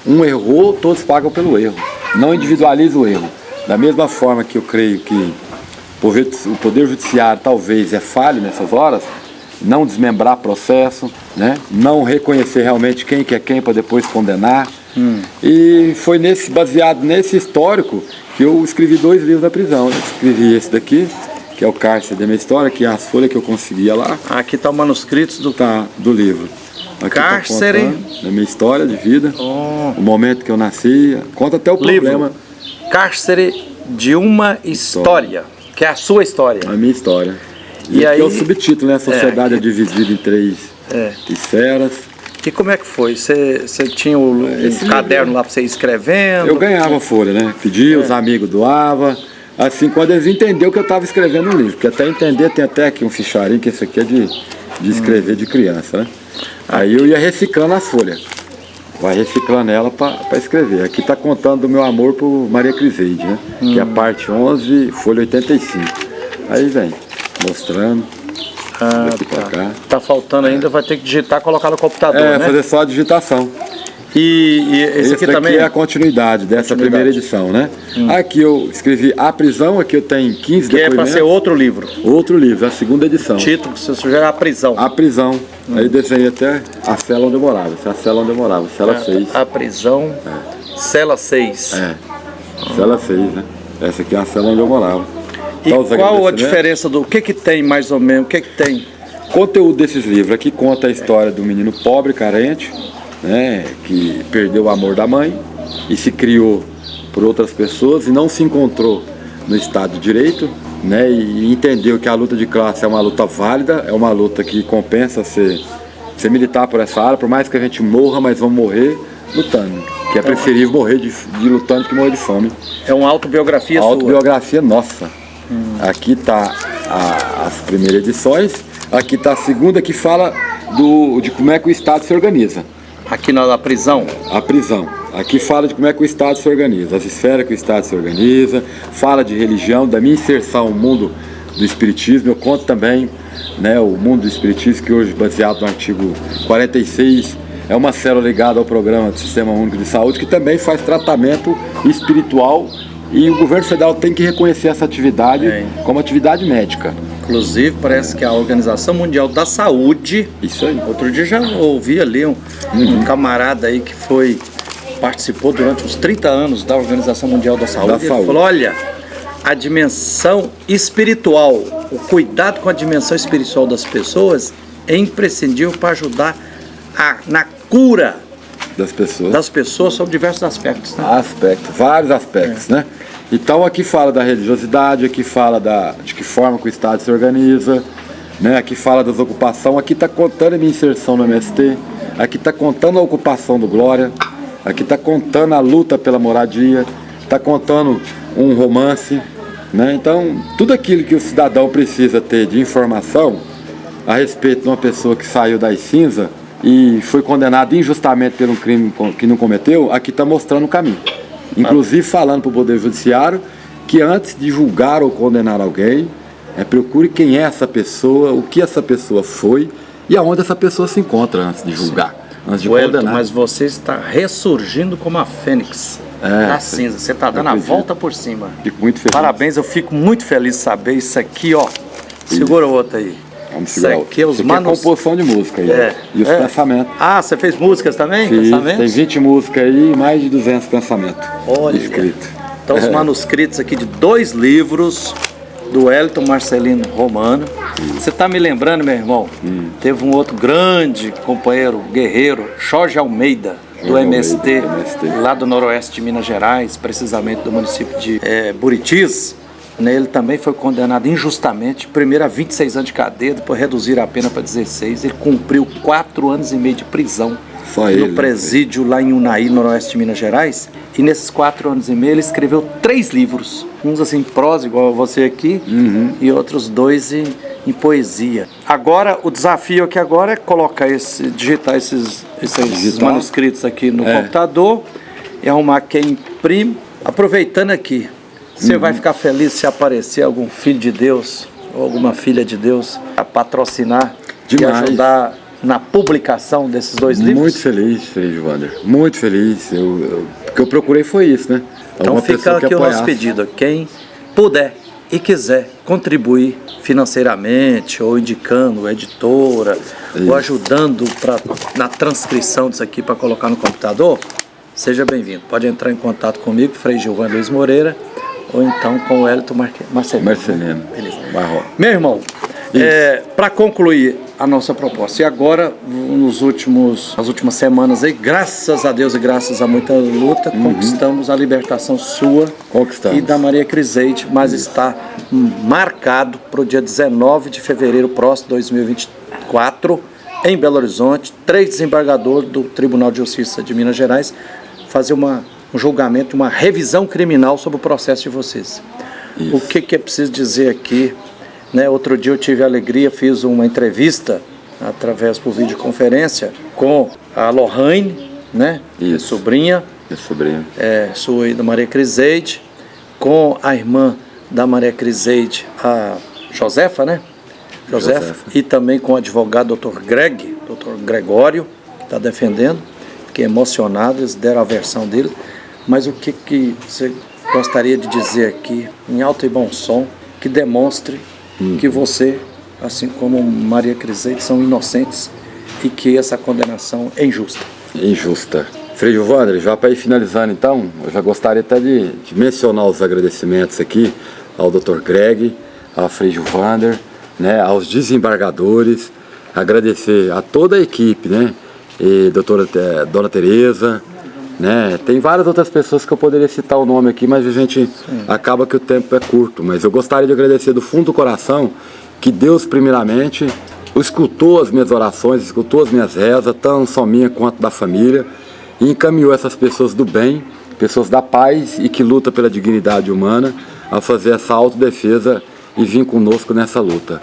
um errou, todos pagam pelo erro. Não individualiza o erro. Da mesma forma que eu creio que o Poder Judiciário talvez é falho nessas horas, não desmembrar processo, né? Não reconhecer realmente quem que é quem para depois condenar. E foi baseado nesse histórico que eu escrevi 2 livros da prisão. Eu escrevi esse daqui, que é o Cárcere da minha história, que é as folhas que eu conseguia lá. Aqui está o manuscrito do livro. Aqui Cárcere tá da minha história de vida, o momento que eu nasci, conta até o problema. Livro. Cárcere de uma história, que é a sua história. A minha história. E aí é o subtítulo, né? A sociedade é dividida em 3 esferas. E como é que foi? Você tinha um caderno lá para você ir escrevendo? Eu ganhava folha, né? Pedia, os amigos doavam. Assim, quando eles entenderam que eu estava escrevendo um livro, porque até entender tem até aqui um ficharinho, que esse aqui é de escrever de criança, né? Aí eu ia reciclando as folhas. Vai reciclando ela para escrever. Aqui está contando do meu amor por Maria Criseide, né? Que é a parte 11, folha 85. Aí vem, mostrando. Daqui pra cá. Tá faltando ainda, vai ter que digitar, colocar no computador, né? Fazer só a digitação. E esse aqui também é a continuidade dessa primeira edição, né? Aqui eu escrevi A Prisão, aqui eu tenho 15 depoimentos. Que é para ser outro livro. Outro livro, a segunda edição. O título que você sugere é A Prisão. A Prisão. Aí desenhei até a cela onde eu morava. Essa é a cela onde eu morava, cela 6. A Prisão, cela 6. Cela 6, né? Essa aqui é a cela onde eu morava. E qual a diferença do que tem mais ou menos? O que tem? Conteúdo desses livros aqui conta a história do menino pobre, carente, né, que perdeu o amor da mãe e se criou por outras pessoas e não se encontrou no Estado de Direito, né, e entendeu que a luta de classe é uma luta válida, é uma luta que compensa ser militar por essa área, por mais que a gente morra, mas vamos morrer lutando, que é preferível morrer de lutando que morrer de fome. É uma autobiografia sua? Autobiografia nossa. Aqui está as primeiras edições, aqui está a segunda que fala de como é que o Estado se organiza. Aqui na prisão? A prisão. Aqui fala de como é que o Estado se organiza, as esferas que o Estado se organiza, fala de religião, da minha inserção no mundo do Espiritismo. Eu conto também, né, o mundo do Espiritismo, que hoje, baseado no artigo 46, é uma célula ligada ao programa do Sistema Único de Saúde, que também faz tratamento espiritual. E o governo federal tem que reconhecer essa atividade como atividade médica. Inclusive, parece que a Organização Mundial da Saúde... Isso aí. Outro dia já ouvi ali um camarada aí que participou durante uns 30 anos da Organização Mundial da Saúde. Ele falou, olha, a dimensão espiritual, o cuidado com a dimensão espiritual das pessoas é imprescindível para ajudar na cura das pessoas sobre diversos aspectos. Né? Vários aspectos, né? Então aqui fala da religiosidade, aqui fala de que forma que o Estado se organiza, né? Aqui fala das ocupações, aqui está contando a minha inserção no MST, aqui está contando a ocupação do Glória, aqui está contando a luta pela moradia, está contando um romance, né? Então tudo aquilo que o cidadão precisa ter de informação a respeito de uma pessoa que saiu das cinzas e foi condenado injustamente por um crime que não cometeu, aqui está mostrando o caminho. Inclusive falando para o Poder Judiciário que antes de julgar ou condenar alguém, procure quem é essa pessoa, o que essa pessoa foi e aonde essa pessoa se encontra antes de julgar, antes de condenar. Mas você está ressurgindo como a fênix da cinza, você está dando a volta por cima. Fico muito feliz. Parabéns, eu fico muito feliz de saber isso aqui, ó. Segura o outro aí. Vamos Isso segurar. aqui é os Isso aqui é composição de música aí, e os pensamentos. Ah, você fez músicas também? Fiz, Pensamentos? tem 20 músicas aí e mais de 200 pensamentos. Olha. Escrito. Então os manuscritos aqui de 2 livros do Wellington Marcelino Romano. Você tá me lembrando, meu irmão? Teve um outro grande companheiro, guerreiro, Jorge Almeida, do MST, lá do noroeste de Minas Gerais, precisamente do município de Buritis. Ele também foi condenado injustamente, primeiro a 26 anos de cadeia, depois reduziram a pena para 16. Ele cumpriu 4 anos e meio de prisão no presídio lá em Unai, noroeste de Minas Gerais. E nesses 4 anos e meio ele escreveu 3 livros, uns assim em prosa, igual você aqui, e outros 2 em poesia. Agora, o desafio aqui agora é digitar esses manuscritos aqui no computador e arrumar quem imprime. Aproveitando aqui, você vai ficar feliz se aparecer algum filho de Deus ou alguma filha de Deus a patrocinar e ajudar na publicação desses 2 livros? Muito feliz, Frei Wander. Muito feliz. O que eu procurei foi isso, né? Então fica aqui o nosso pedido. Quem puder e quiser contribuir financeiramente, ou indicando editora, ou ajudando na transcrição disso aqui para colocar no computador, seja bem-vindo. Pode entrar em contato comigo, Frei Gilvan Luiz Moreira, ou então com o Wellington Marcelino. Beleza. Meu irmão, para concluir a nossa proposta, e agora, nas últimas semanas aí, graças a Deus e graças a muita luta, conquistamos a libertação sua e da Maria Criseide, mas está marcado para o dia 19 de fevereiro próximo, 2024, em Belo Horizonte, 3 desembargadores do Tribunal de Justiça de Minas Gerais fazer um julgamento, uma revisão criminal sobre o processo de vocês. Isso. O que é preciso dizer aqui? Outro dia eu tive a alegria, fiz uma entrevista por videoconferência com a Lohane, sobrinha. Sua e da Maria Criseide, com a irmã da Maria Criseide, a Josefa, Josefa, e também com o advogado Dr. Gregório, que está defendendo. Fiquei emocionado, eles deram a versão dele. Mas o que você gostaria de dizer aqui, em alto e bom som, que demonstre que você, assim como Maria Criseide, são inocentes e que essa condenação é injusta? Injusta. Frei Wander, já para ir finalizando então, eu já gostaria até de mencionar os agradecimentos aqui ao Dr. Greg, ao Frei Wander, aos desembargadores, agradecer a toda a equipe, e Dona Tereza, tem várias outras pessoas que eu poderia citar o nome aqui, mas a gente acaba que o tempo é curto. Mas eu gostaria de agradecer do fundo do coração que Deus, primeiramente, escutou as minhas orações, escutou as minhas rezas, tanto só minha quanto da família, e encaminhou essas pessoas do bem, pessoas da paz e que lutam pela dignidade humana, a fazer essa autodefesa e vir conosco nessa luta,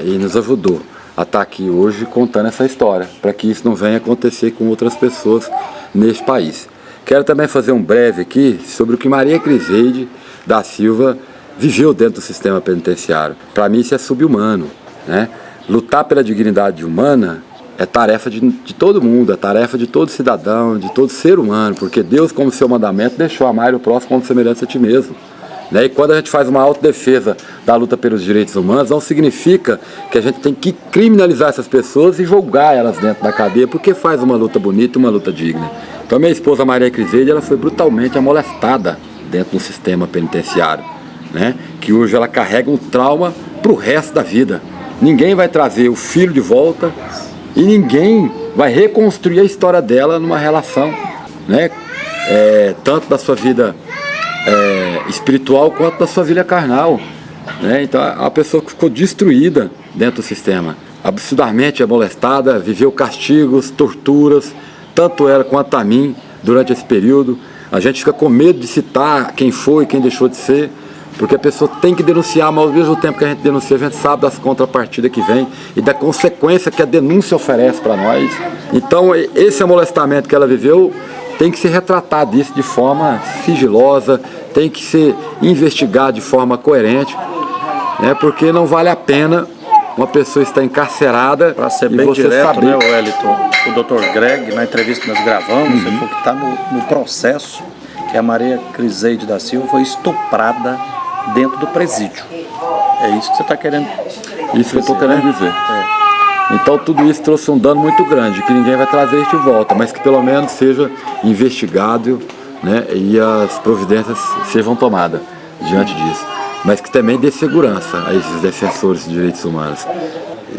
e nos ajudou a estar aqui hoje contando essa história, para que isso não venha acontecer com outras pessoas neste país. Quero também fazer um breve aqui sobre o que Maria Criseide da Silva viveu dentro do sistema penitenciário. Para mim isso é sub-humano, Lutar pela dignidade humana é tarefa de todo mundo, é tarefa de todo cidadão, de todo ser humano, porque Deus, como seu mandamento, deixou amar o próximo como semelhante a ti mesmo. E quando a gente faz uma autodefesa da luta pelos direitos humanos, não significa que a gente tem que criminalizar essas pessoas e julgar elas dentro da cadeia, porque faz uma luta bonita, uma luta digna. Então minha esposa Maria Criseide, ela foi brutalmente amolestada dentro do sistema penitenciário, que hoje ela carrega um trauma para o resto da vida. Ninguém vai trazer o filho de volta e ninguém vai reconstruir a história dela numa relação, tanto da sua vida espiritual quanto da sua vida carnal, Então a pessoa que ficou destruída dentro do sistema, absurdamente molestada, viveu castigos, torturas, tanto ela quanto a mim durante esse período. A gente fica com medo de citar quem foi, quem deixou de ser, porque a pessoa tem que denunciar, mas ao mesmo tempo que a gente denuncia, a gente sabe das contrapartidas que vem e da consequência que a denúncia oferece para nós. Então esse amolestamento que ela viveu tem que ser retratado isso de forma sigilosa, tem que ser investigado de forma coerente, porque não vale a pena uma pessoa estar encarcerada. Para ser bem direto, Wellington, o Dr. Greg, na entrevista que nós gravamos, ele falou que está no processo que a Maria Criseide da Silva foi estuprada dentro do presídio. É isso que você está querendo Isso que eu estou querendo dizer. Então tudo isso trouxe um dano muito grande, que ninguém vai trazer de volta, mas que pelo menos seja investigado, né, e as providências sejam tomadas diante disso. Mas que também dê segurança a esses defensores de direitos humanos.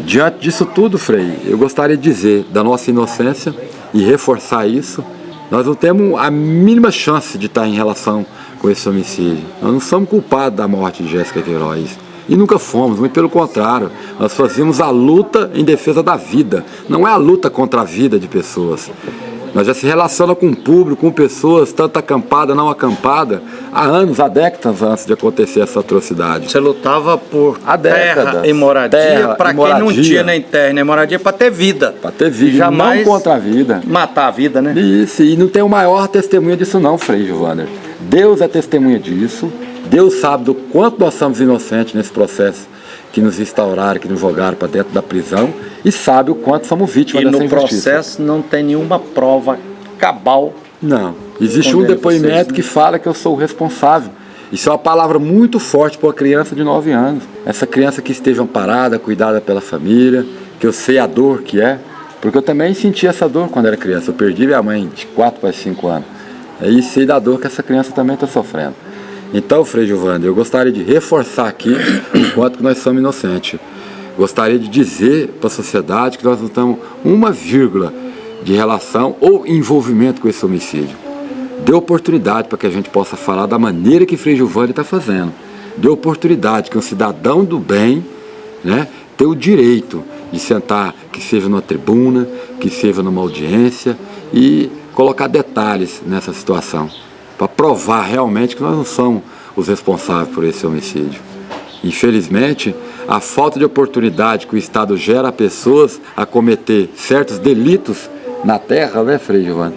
Diante disso tudo, Frei, eu gostaria de dizer da nossa inocência e reforçar isso. Nós não temos a mínima chance de estar em relação com esse homicídio. Nós não somos culpados da morte de Jéssica Queiroz. E nunca fomos, muito pelo contrário. Nós fazíamos a luta em defesa da vida. Não é a luta contra a vida de pessoas. Nós já se relaciona com o público, com pessoas, tanto acampada, não acampada, há anos, há décadas antes de acontecer essa atrocidade. Você lutava por terra e moradia para quem não tinha nem terra nem moradia, para ter vida. Para ter vida, jamais não contra a vida. Matar a vida, né? Isso, e não tem o maior testemunha disso não, Frei Giovanni. Deus é testemunha disso. Deus sabe do quanto nós somos inocentes nesse processo que nos instauraram, que nos jogaram para dentro da prisão, e sabe o quanto somos vítimas dessa injustiça. E no processo não tem nenhuma prova cabal. Não. Existe um depoimento que fala que eu sou o responsável. Isso é uma palavra muito forte para uma criança de 9 anos. Essa criança que esteja amparada, cuidada pela família, que eu sei a dor que é, porque eu também senti essa dor quando era criança. Eu perdi minha mãe de 4 para 5 anos. E sei da dor que essa criança também está sofrendo. Então, Frei Giovanni, eu gostaria de reforçar aqui o quanto que nós somos inocentes. Gostaria de dizer para a sociedade que nós não temos uma vírgula de relação ou envolvimento com esse homicídio. Dê oportunidade para que a gente possa falar da maneira que Frei Giovanni está fazendo. Dê oportunidade que um cidadão do bem, né, tenha o direito de sentar, que seja numa tribuna, que seja numa audiência, e colocar detalhes nessa situação, para provar realmente que nós não somos os responsáveis por esse homicídio. Infelizmente, a falta de oportunidade que o Estado gera a pessoas a cometer certos delitos na terra, né, Frei Giovanni,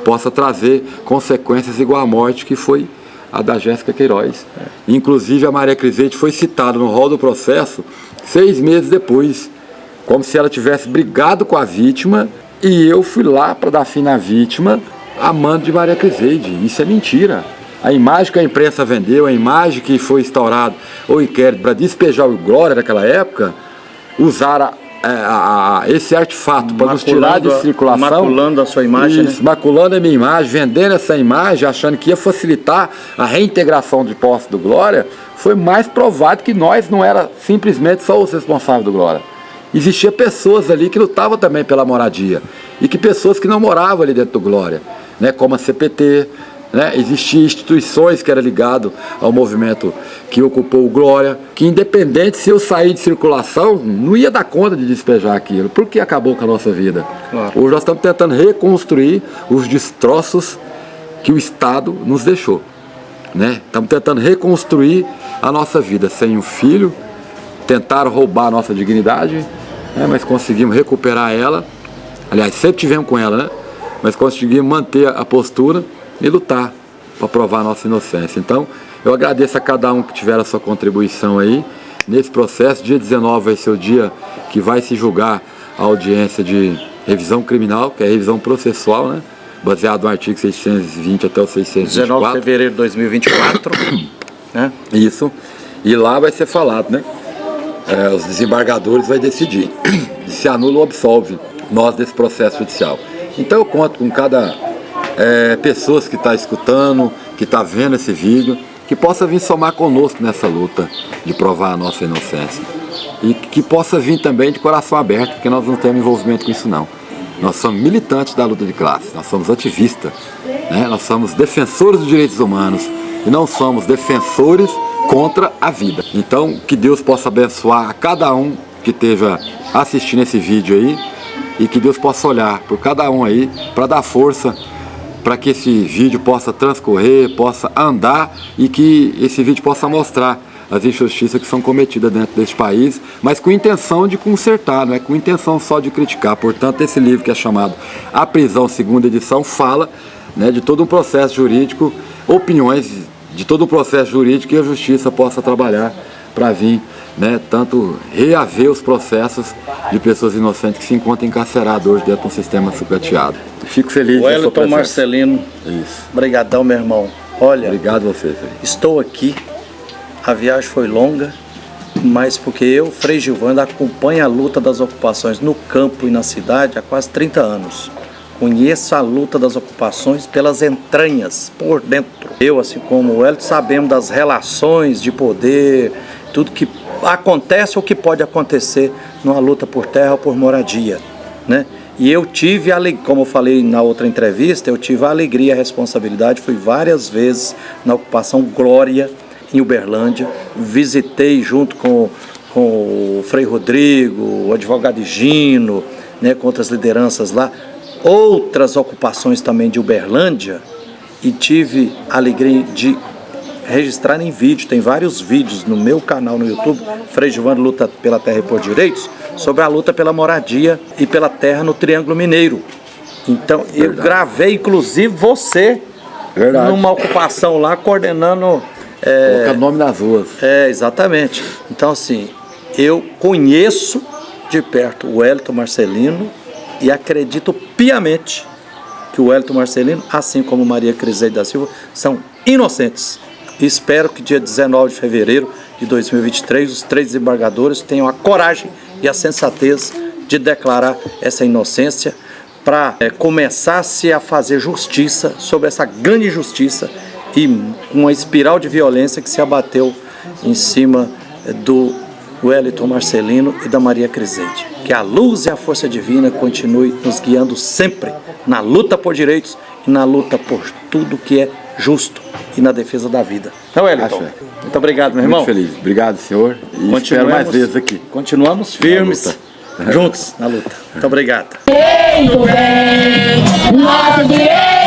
possa trazer consequências igual à morte que foi a da Jéssica Queiroz. Inclusive, a Maria Crisete foi citada no rol do processo 6 meses depois, como se ela tivesse brigado com a vítima, e eu fui lá para dar fim na vítima a mando de Maria Crisete. Isso é mentira. A imagem que a imprensa vendeu, a imagem que foi instaurada o inquérito para despejar o Glória naquela época, usaram esse artefato para nos tirar de circulação. Maculando a sua imagem, isso, né? Maculando a minha imagem, vendendo essa imagem, achando que ia facilitar a reintegração de posse do Glória, foi mais provado que nós não era simplesmente só os responsáveis do Glória. Existia pessoas ali que lutavam também pela moradia, e que pessoas que não moravam ali dentro do Glória, né, como a CPT, né, existiam instituições que eram ligadas ao movimento que ocupou o Glória, que independente se eu sair de circulação, não ia dar conta de despejar aquilo, porque acabou com a nossa vida. Claro. Hoje nós estamos tentando reconstruir os destroços que o Estado nos deixou, né? Estamos tentando reconstruir a nossa vida sem um filho. Tentaram roubar a nossa dignidade, né, mas conseguimos recuperar ela. Aliás, sempre tivemos com ela, né? Mas conseguimos manter a postura e lutar para provar a nossa inocência. Então, eu agradeço a cada um que tiver a sua contribuição aí nesse processo. Dia 19 vai ser o dia que vai se julgar a audiência de revisão criminal, que é a revisão processual, né? Baseado no artigo 620 até o 624. 19 de fevereiro de 2024. Né? Isso. E lá vai ser falado, né? Os desembargadores vão decidir se anula ou absolve nós desse processo judicial. Então eu conto com cada pessoa que está escutando, que está vendo esse vídeo, que possa vir somar conosco nessa luta de provar a nossa inocência. E que possa vir também de coração aberto, porque nós não temos envolvimento com isso não. Nós somos militantes da luta de classe, nós somos ativistas, né? Nós somos defensores dos direitos humanos e não somos defensores contra a vida. Então, que Deus possa abençoar a cada um que esteja assistindo esse vídeo aí, e que Deus possa olhar por cada um aí para dar força para que esse vídeo possa transcorrer, possa andar, e que esse vídeo possa mostrar as injustiças que são cometidas dentro deste país, mas com intenção de consertar, não é com intenção só de criticar. Portanto, esse livro que é chamado A Prisão, segunda edição, fala, né, de todo um processo jurídico, opiniões de todo o processo jurídico, que a justiça possa trabalhar para vir, né, tanto reaver os processos de pessoas inocentes que se encontram encarceradas hoje dentro de um sistema sucateado. Fico feliz com a sua presença. Wellington Marcelino, isso. Obrigadão, meu irmão. Olha, obrigado a você. Estou aqui, a viagem foi longa, mas porque eu, Frei Gilvando, acompanho a luta das ocupações no campo e na cidade há quase 30 anos. Conheço a luta das ocupações pelas entranhas, por dentro. Eu, assim como o Hélio, sabemos das relações de poder, tudo que acontece ou que pode acontecer numa luta por terra ou por moradia, né? E eu tive, como eu falei na outra entrevista, eu tive a alegria e a responsabilidade, fui várias vezes na ocupação Glória, em Uberlândia, visitei junto com o Frei Rodrigo, o advogado Higino, né, com outras lideranças lá, outras ocupações também de Uberlândia, e tive a alegria de registrar em vídeo, tem vários vídeos no meu canal no YouTube, Frei Gilvando Luta pela Terra e por Direitos, sobre a luta pela moradia e pela terra no Triângulo Mineiro. Então, eu gravei, inclusive, você numa ocupação lá, coordenando... Colocar nome nas ruas. Exatamente. Então, assim, eu conheço de perto o Wellington Marcelino e acredito piamente que o Wellington Marcelino, assim como Maria Criseide da Silva, são inocentes. E espero que dia 19 de fevereiro de 2023 os 3 desembargadores tenham a coragem e a sensatez de declarar essa inocência para começar-se a fazer justiça sobre essa grande injustiça e uma espiral de violência que se abateu em cima do Wellington Marcelino e da Maria Criseide. Que a luz e a força divina continue nos guiando sempre na luta por direitos e na luta por tudo que é justo e na defesa da vida. Não, Wellington? Muito obrigado, meu irmão. Muito feliz. Obrigado, senhor. E espero mais vezes aqui. Continuamos firmes, juntos na luta. Muito obrigado. Nosso direito!